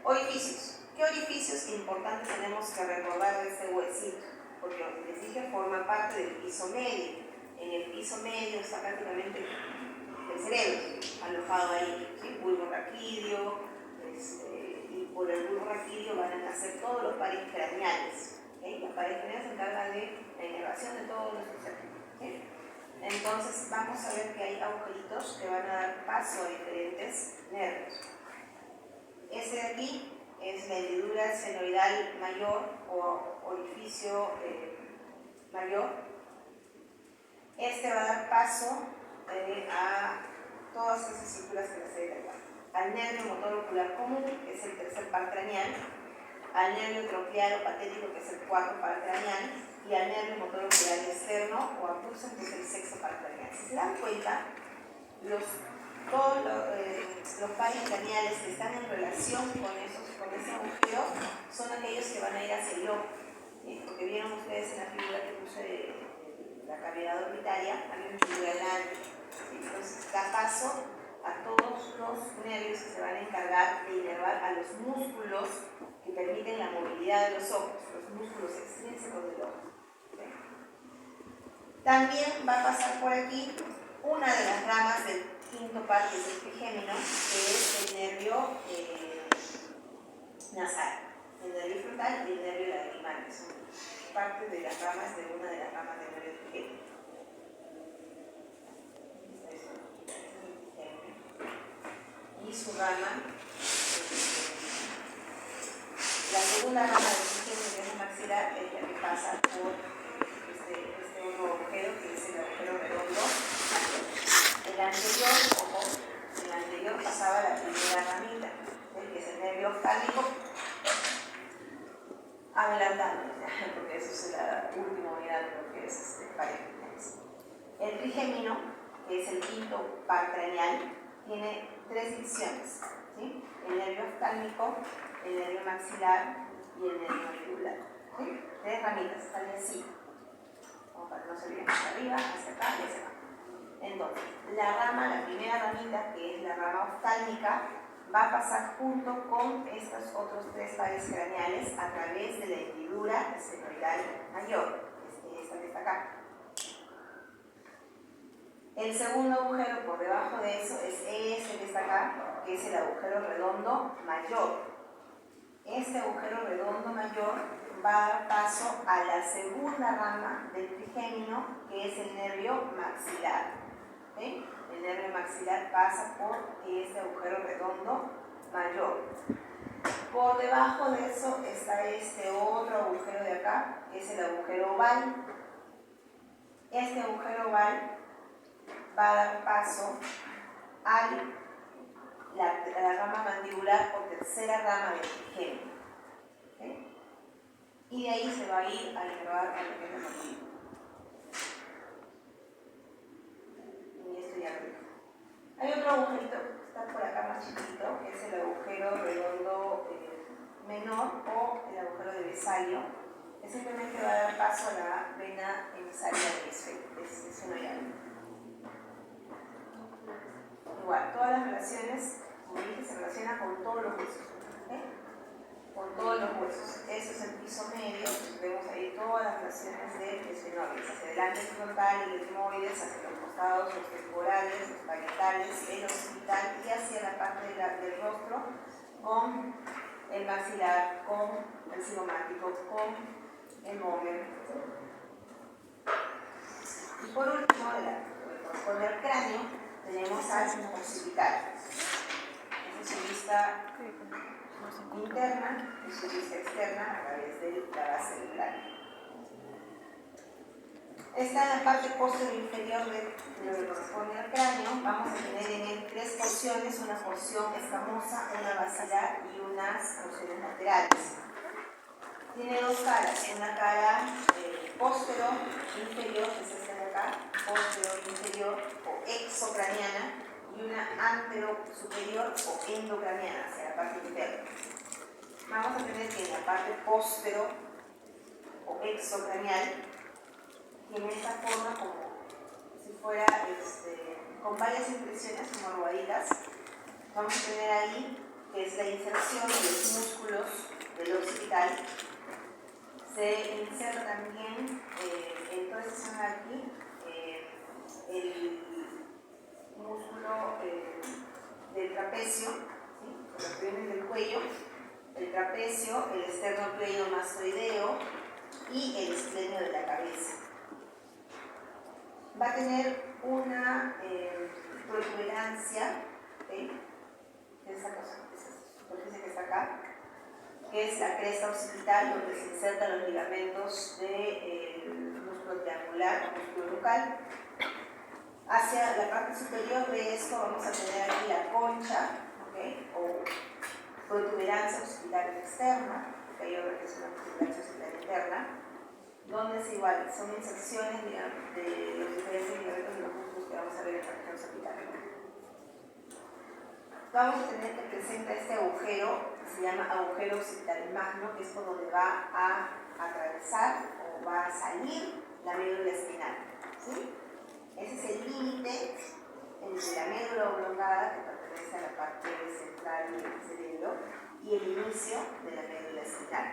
Orificios. ¿Qué orificios importantes tenemos que recordar de este huesito? Porque les dije, forma parte del piso medio. En el piso medio está prácticamente el cerebro alojado ahí, ¿sí? Bulbo raquídeo, y por el bulbo raquídeo van a nacer todos los pares craneales. Los pares craneales se encargan de la inervación de todo nuestro cerebro. ¿Sí? Entonces vamos a ver que hay agujeritos que van a dar paso a diferentes nervios. Este de aquí es la hendidura senoidal mayor o orificio mayor. Este va a dar paso a todas esas estructuras que les he detallado. Al nervio motor ocular común, que es el tercer par craneal, al nervio tronclear o patético, que es el cuarto par craneal, y al nervio motor ocular externo o abducen, que es el sexto par craneal. Si se dan cuenta, todos los pares craneales que están en relación con ese agujero son aquellos que van a ir hacia el ojo. Porque vieron ustedes en la figura que puse de la cavidad orbitaria, hay una figura grande. Entonces da paso a todos los nervios que se van a encargar de inervar a los músculos que permiten la movilidad de los ojos, los músculos extrínsecos del ojo. ¿Okay? También va a pasar por aquí una de las ramas del quinto par, que es el trigémino, que es el nervio nasal, el nervio frontal y el nervio lagrimal, que son parte de las ramas de una de las ramas del nervio trigémino. Y su rama, la segunda rama del trigémino maxilar es la que pasa por este otro agujero, que es el agujero redondo. El anterior pasaba la primera ramita, que es el nervio oftálmico, adelantando, porque eso es la última unidad de lo que es paréntesis. El trigémino, que es el quinto par craneal, tiene tres divisiones, ¿sí? El nervio oftálmico, el nervio maxilar y el nervio auricular. ¿Sí? Tres ramitas, sale así, como para que no se vean hacia arriba, hacia acá y hacia acá. Entonces, la primera ramita, que es la rama oftálmica, va a pasar junto con estos otros tres pares craneales a través de la hendidura senoidal mayor, esta que está acá. El segundo agujero por debajo de eso es este que está acá, que es el agujero redondo mayor. Este agujero redondo mayor va a dar paso a la segunda rama del trigémino, que es el nervio maxilar. ¿Sí? El nervio maxilar pasa por este agujero redondo mayor. Por debajo de eso está este otro agujero de acá, que es el agujero oval. Este agujero oval va a dar paso a la rama mandibular o tercera rama del trigémino. ¿Sí? Y de ahí se va a ir a inervar a lo que es la mandíbula. Y esto ya lo vimos. Hay otro agujerito que está por acá más chiquito, que es el agujero redondo menor o el agujero de Vesalio, que simplemente va a dar paso a la vena emisaria del senoidal. Igual, todas las relaciones, como dije, se relacionan con todos los huesos. ¿Okay? Con todos los huesos. Eso es el piso medio, vemos ahí todas las relaciones de esfenoides, hacia adelante el frontal, el etmoides, hacia los costados, los temporales, los parietales, el occipital y hacia la parte del rostro con el maxilar, con el cigomático, con el mómer. Y por último, con el cráneo, tenemos al occipital. Esa es su vista interna y su vista externa a través de la base del cráneo. Está en la parte posterior inferior de lo que corresponde al cráneo. Vamos a tener en él tres porciones, una porción escamosa, una basilar y unas porciones laterales. Tiene dos caras, una cara posterior inferior, que es esta de acá, posterior inferior o exocraniana, y una antero superior o endocraniana, hacia la parte interna. Vamos a tener que en la parte posterior o exocranial tiene esta forma como si fuera con varias impresiones como arrugaditas. Vamos a tener ahí que es la inserción de los músculos del occipital. Se inserta también en toda esta zona de aquí el músculo del trapecio, ¿sí? Los que vienen del cuello, el trapecio, el esternocleidomastoideo y el isquemio de la cabeza. Va a tener una protuberancia, ¿sí? Esa cosa, esa superficie que está acá, que es la cresta occipital, donde se insertan los ligamentos del músculo triangular o músculo bucal. Hacia la parte superior de esto vamos a tener aquí la concha, ¿okay? O protuberancia occipital externa, que hay otra que es una protuberancia occipital interna, donde es igual, son inserciones de los diferentes ligamentos de los músculos que vamos a ver en la región occipital. Vamos a tener que presentar este agujero, que se llama agujero occipital magno, que es por donde va a atravesar o va a salir la médula espinal, ¿sí? Ese es el límite entre la médula oblongada, que pertenece a la parte central del cerebro, y el inicio de la médula espinal.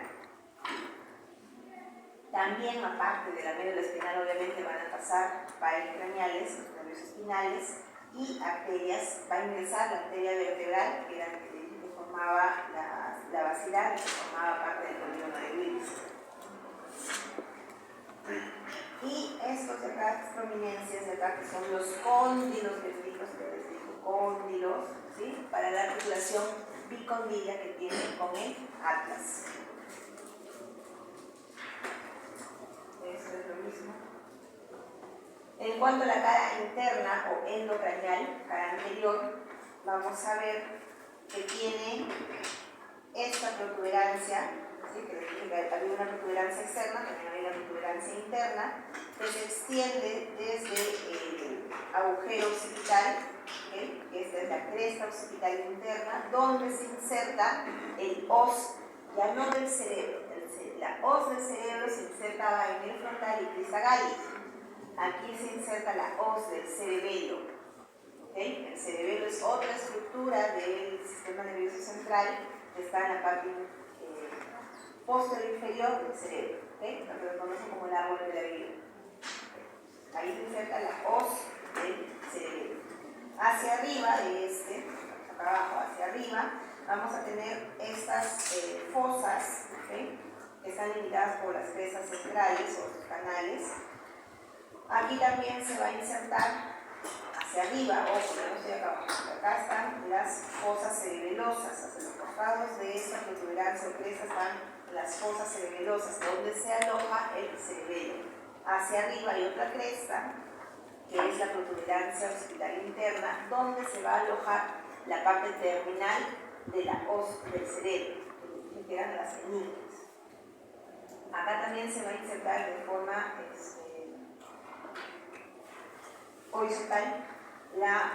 También, aparte de la médula espinal, obviamente van a pasar pares craneales, los nervios espinales, y arterias. Va a ingresar la arteria vertebral, que era la que formaba la basilar, que formaba parte del polígono de Willis. Y estos de acá, estas prominencias de acá, que son los cóndilos ventrículos, que les digo, cóndilos, ¿sí? Para la articulación bicondila que tiene con el atlas. Esto es lo mismo. En cuanto a la cara interna o endocranial, cara anterior, vamos a ver que tiene esta protuberancia, ¿sí? Que les dije que había una protuberancia externa, también había una protuberancia interna, que se extiende desde el agujero occipital, ¿okay? Que esta es la cresta occipital interna, donde se inserta el os, ya no del cerebro, la os del cerebro se insertaba en el frontal y crista galli. Aquí se inserta la os del cerebelo. ¿Okay? El cerebelo es otra estructura del sistema nervioso central que está en la parte posterior inferior del cerebro, ¿okay? Lo que lo conocen como el árbol de la vida. Ahí se inserta la os del cerebelo. Hacia arriba de este, acá abajo, hacia arriba, vamos a tener estas fosas, ¿okay? Que están limitadas por las crestas centrales o los canales. Aquí también se va a insertar hacia arriba, ojo, no estoy acá abajo. Acá están las fosas cerebelosas, hacia los costados de esta protuberancia o cresta están las fosas cerebelosas, donde se aloja el cerebelo. Hacia arriba hay otra cresta, que es la protuberancia occipital interna, donde se va a alojar la parte terminal de la os del cerebro, que quedan las enigmas. Acá también se va a insertar de forma horizontal la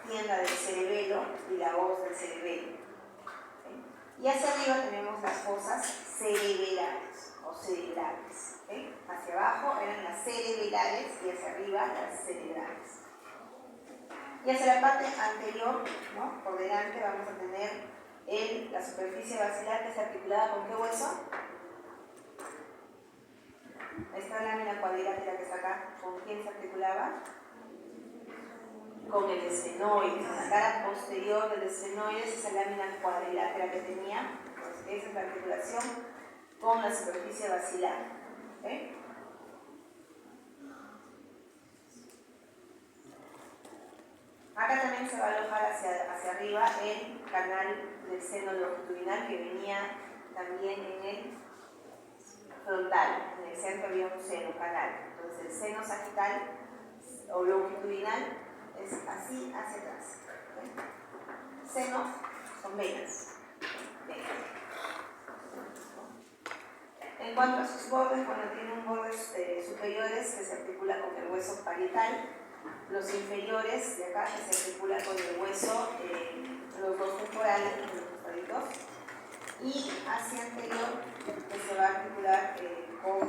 tienda del cerebelo y la os del cerebelo. ¿Okay? Y hacia arriba tenemos las fosas cerebelales o cerebrales. ¿Okay? Hacia abajo eran las cerebelales y hacia arriba las cerebrales. Y hacia la parte anterior, ¿no? Por delante vamos a tener la superficie basilar, que está articulada con ¿qué hueso? Esta lámina cuadrilátera que está acá, ¿con quién se articulaba? Con el esfenoide. La cara posterior del esfenoide es esa lámina cuadrilátera que tenía. Pues esa es la articulación con la superficie basilar. ¿Okay? Acá también se va a alojar hacia arriba el canal del seno longitudinal, que venía también en el frontal. En el centro había un seno, canal. Entonces el seno sagital o longitudinal es así hacia atrás. ¿Okay? Seno son venas. En cuanto a sus bordes, bueno, tienen bordes superiores que se articulan con el hueso parietal, los inferiores de acá que se articulan con el hueso, los dos temporales, los costaditos, y hacia anterior que se va a articular con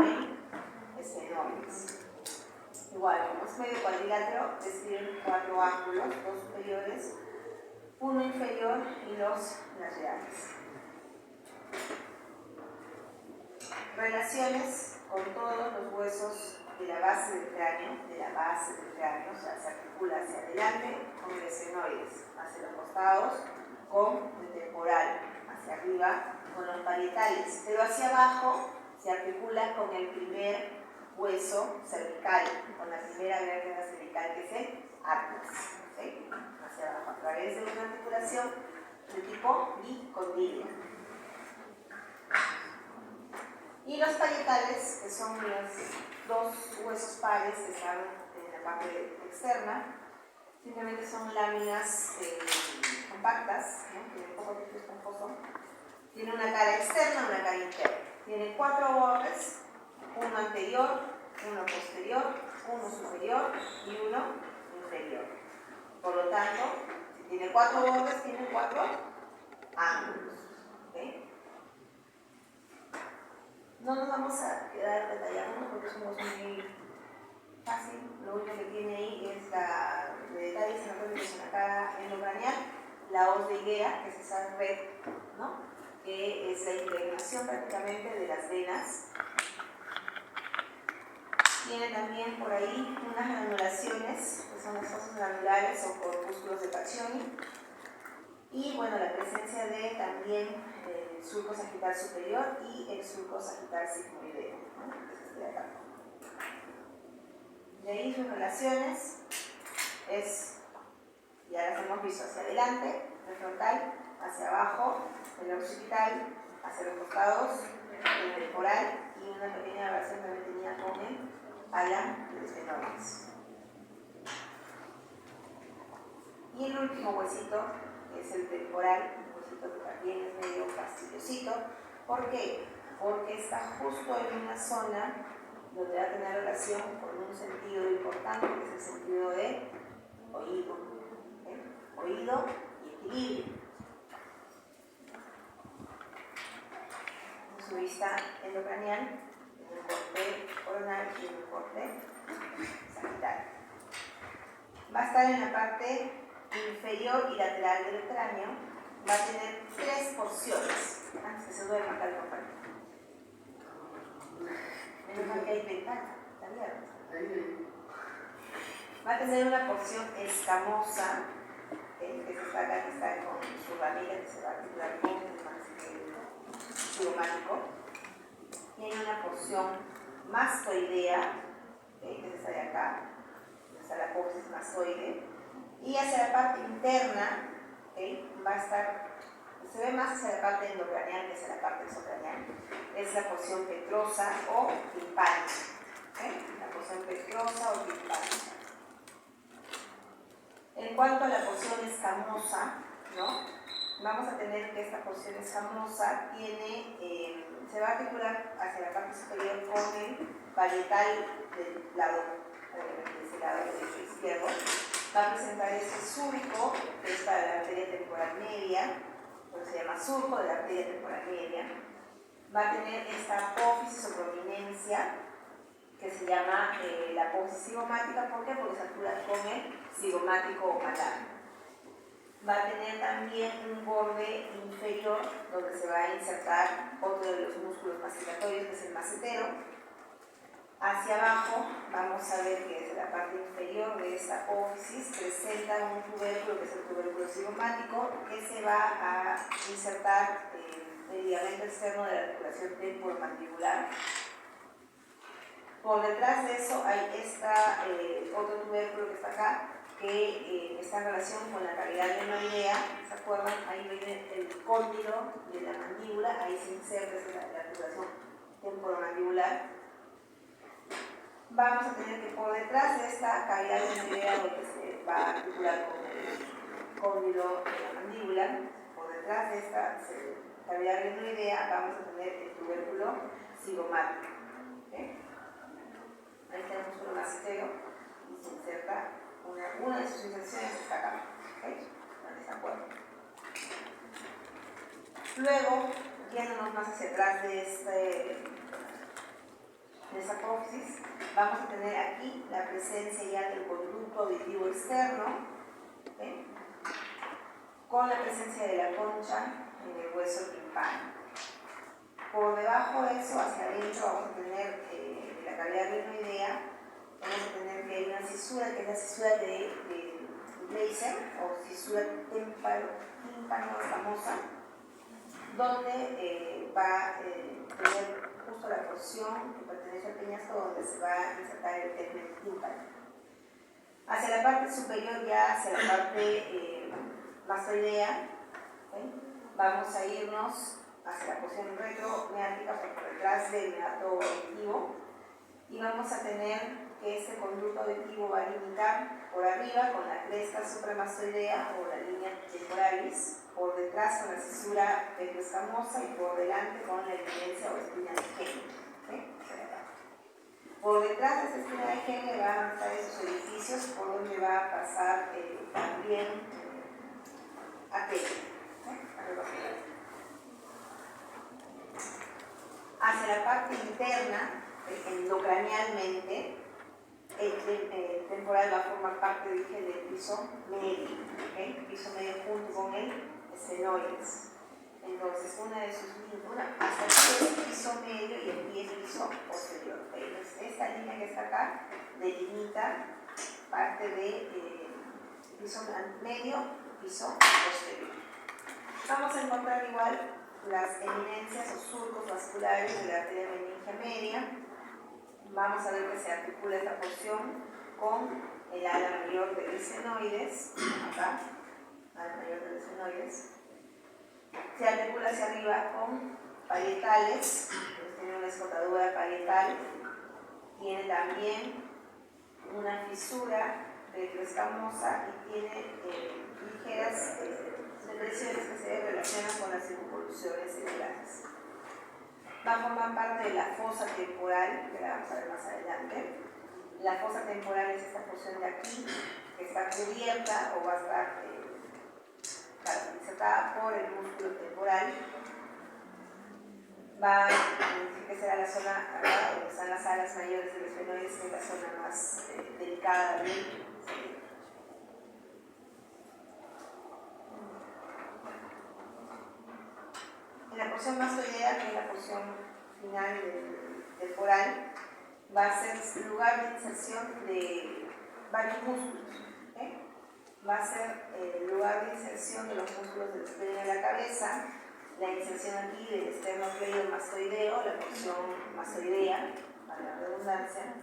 el esfenoides. Igual, como es medio cuadrilátero, describen 4 ángulos, 2 superiores, 1 inferior y 2 laterales. Relaciones con todos los huesos de la base del cráneo, o sea, se articula hacia adelante con el esfenoides, hacia los costados con el temporal, hacia arriba con los parietales, pero hacia abajo se articula con el primer hueso cervical, con la primera vértebra cervical, que es el atlas, ¿okay? Hacia abajo, a través de una articulación de tipo bicondilo. Y los parietales, que son los dos huesos pares que están en la parte externa, simplemente son láminas compactas, ¿no? Tienen poco tejido esponjoso. Tiene una cara externa y una cara interna. Tiene 4 bordes, uno anterior, uno posterior, uno superior y uno inferior. Por lo tanto, si tiene 4 bordes, tiene 4 ángulos. ¿Okay? No nos vamos a quedar detallando porque es un hueso muy fácil. Lo único que tiene ahí es la de detalles en la cara endocraneal, la hoz de higuera, que es esa red, ¿no? Que es la impregnación prácticamente de las venas. Tiene también por ahí unas granulaciones, que son las fosas granulares o corpúsculos de Paccioni. Y bueno, la presencia de también surco sagital superior y el surco sagital sigmoideo, ¿no? Este de acá. De ahí sus relaciones es, ya las hemos visto, hacia adelante, el frontal, hacia abajo, el occipital, hacia los costados, el temporal y una pequeña relación también tenía con el ala de los fenómenos. Y el último huesito es el temporal, un huesito que también es medio fastidiosito. ¿Por qué? Porque está justo en una zona donde va a tener relación con un sentido importante, que es el sentido de oído. ¿Okay? Oído y equilibrio. Su vista endocraneal, en el corte coronal y en el corte sagital. Va a estar en la parte inferior y lateral del cráneo. Va a tener 3 porciones. Antes que se duerma acá el compañero. Menos mal que hay ventana, está abierta. Va a tener una porción escamosa, que es esta acá, que está con su ramilla, que se va a articular con el cigomático. Tiene una porción mastoidea, que es esta de acá, está la apófisis mastoide, y hacia la parte interna, va a estar, se ve más hacia la parte endocraneal que hacia la parte exocraneal, es la porción petrosa o timpánica. La porción petrosa o timpánica. En cuanto a la porción escamosa, ¿no? Vamos a tener que esta porción escamosa tiene, se va a articular hacia la parte superior con el parietal del lado, de ese lado derecho izquierdo. Va a presentar ese surco, que es para la arteria temporal media, lo que se llama surco de la arteria temporal media. Va a tener esta apófisis o prominencia, que se llama la apófisis cigomática. ¿Por qué? Porque se articula con el cigomático malar. Va a tener también un borde inferior donde se va a insertar otro de los músculos masticatorios, que es el macetero. Hacia abajo vamos a ver que desde la parte inferior de esta apófisis presenta un tubérculo, que es el tubérculo cigomático, que se va a insertar el ligamento externo de la articulación temporomandibular. Por detrás de eso hay otro tubérculo que está acá, que está en relación con la cavidad adenoidea. ¿Se acuerdan? Ahí viene el cóndilo de la mandíbula, ahí se inserta la articulación temporomandibular. Vamos a tener que por detrás de esta cavidad adenoidea, donde se va a articular con el cóndilo de la mandíbula, por detrás de esta cavidad adenoidea vamos a tener el tubérculo cigomático. ¿Okay? Ahí está el músculo macetero y se inserta una de sus inserciones está acá. ¿Okay? Donde está acuerdo. Luego, yéndonos más hacia atrás de esa apófisis, vamos a tener aquí la presencia ya del conducto auditivo externo, ¿okay? Con la presencia de la concha en el hueso timpánico. Por debajo de eso, hacia adentro, vamos a tener la cavidad adenoidea. Vamos a tener que hay una cisura, que es la cisura de Gleiser, o cisura tímpano-escamosa, donde va a tener justo la porción que pertenece al peñasco, donde se va a insertar el tegmen tímpano. Hacia la parte superior, ya hacia la parte mastoidea, ¿okay? Vamos a irnos hacia la porción retromiática por detrás del meato auditivo, y vamos a tener que este conducto auditivo va a limitar por arriba con la cresta supramastoidea o la línea temporalis, por detrás con la cisura petroescamosa y por delante con la eminencia o espina de Henle. ¿Okay? Por detrás de esta espina de Henle van a estar esos orificios por donde va a pasar también aquello. Hacia la parte interna, endocranialmente, el temporal va a formar parte, dije, del piso medio, ¿okay? El piso medio junto con el esfenoides. Entonces, una de sus líneas, hasta aquí es el piso medio y aquí es el piso posterior. ¿Okay? Entonces, esta línea que está acá delimita parte del piso medio y piso posterior. Vamos a encontrar igual las eminencias o surcos vasculares de la arteria meningia media. Vamos a ver que se articula esta porción con el ala mayor del esfenoides, acá, ala mayor del esfenoides. Se articula hacia arriba con parietales, tiene una escotadura parietal, tiene también una fisura retroescamosa y tiene ligeras secreciones que se relacionan con las circunvoluciones celulares. Va a formar parte de la fosa temporal, que la vamos a ver más adelante. La fosa temporal es esta porción de aquí, que está cubierta o va a estar caracterizada por el músculo temporal. Va a decir que será la zona acá, donde están las alas mayores del esfenoides, que es la zona más delicada del cerebro. En la porción mastoidea, que es la porción final del temporal, va a ser lugar de inserción de varios músculos. ¿Okay? Va a ser el lugar de inserción de los músculos del esfenoide de la cabeza, la inserción aquí del esternocleidomastoideo, la porción mastoidea, para la redundancia.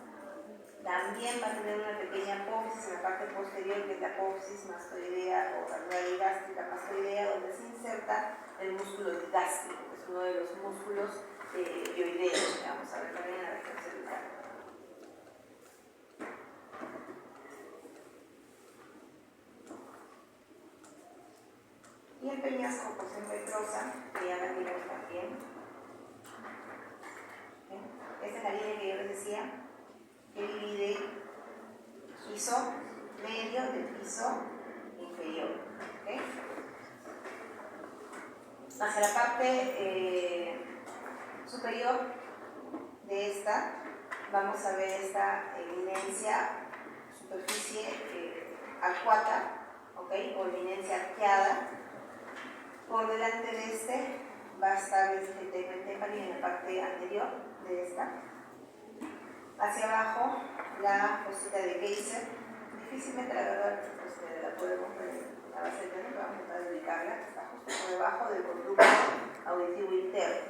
También va a tener una pequeña apófisis en la parte posterior, que es la apófisis mastoidea o cardial gástrica mastoidea, donde se inserta el músculo gástrico, que es uno de los músculos hioideos, que vamos a ver también en la región celular. Y el peñasco, porción petrosa, que ya la vimos también. Esta es la línea que yo les decía, que divide piso medio del piso inferior. ¿Okay? Hacia la parte superior de esta, vamos a ver esta eminencia, superficie arcuata, ¿okay? O eminencia arqueada. Por delante de este va a estar el tegmen tympani en la parte anterior de esta. Hacia abajo, la fosita de Geyser. Difícilmente, la verdad, pues, la podemos ver en la base del cráneo, pero vamos a tratar de ubicarla, que está justo por debajo del conducto auditivo interno.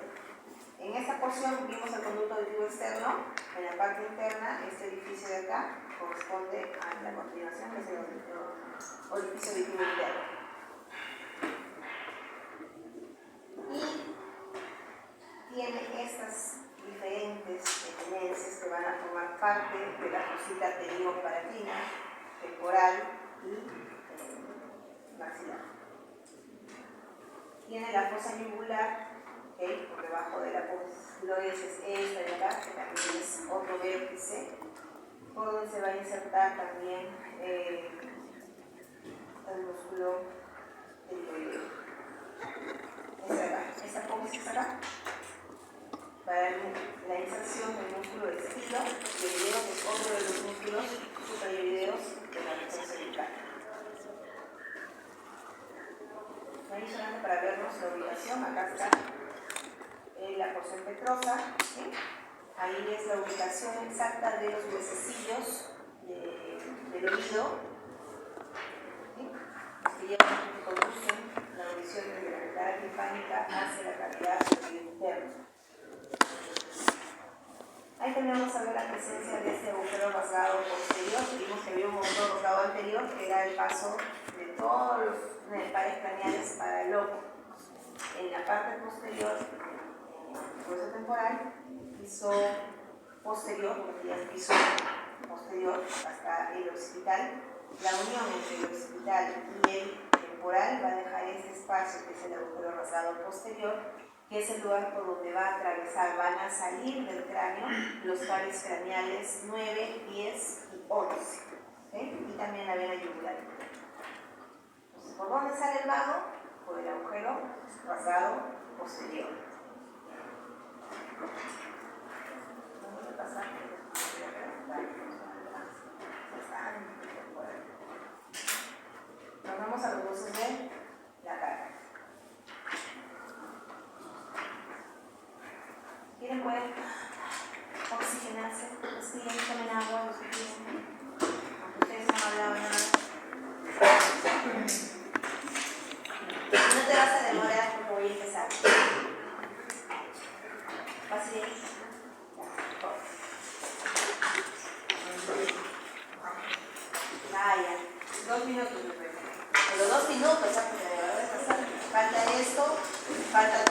En esta porción vimos el conducto auditivo externo. En la parte interna, este orificio de acá corresponde a la continuación, que es el orificio auditivo interno. Y tiene estas diferentes eminencias que van a formar parte de la fosita pterigo-palatina, temporal y maxilar. Tiene la fosa yugular, ¿okay? Por debajo de la apófisis es esta de acá, que también es otro vértice, por donde se va a insertar también el músculo pterigoideo. Esta apófisis acá, para la inserción del músculo del estilo, que es otro de los músculos suprayoideos de la región cervical. Ahí solamente para vernos la ubicación, acá está la porción petrosa, ¿sí? Ahí es la ubicación exacta de los huesecillos del oído, ¿sí? Que llevan, que conducen la audición desde la ventana timpánica hacia la cavidad del oído interno. Ahí tenemos a ver la presencia de este agujero rasgado posterior. Vimos que había un agujero rasgado anterior, que era el paso de todos los pares craneales para el ojo. en la parte posterior, hueso temporal, piso posterior, porque ya es piso posterior hasta el occipital. La unión entre el occipital y el temporal va a dejar ese espacio que es el agujero rasgado posterior, que es el lugar por donde va a atravesar, van a salir del cráneo los caries craneales 9, 10 y 11, ¿okay? Y también la vena yugular. Entonces, ¿por dónde sale el vago? Por el agujero rasgado posterior. ¿Dónde pasa? Nos vamos a los huesos de la cara. ¿Quieren pueden oxigenarse? Respiren, tomen agua, los que quieren. Aunque ustedes no han hablado nada. No te vas a demorar porque voy a empezar. ¿Vas bien? Ya. 2 minutos. Pero 2 minutos, porque de verdad falta esto, falta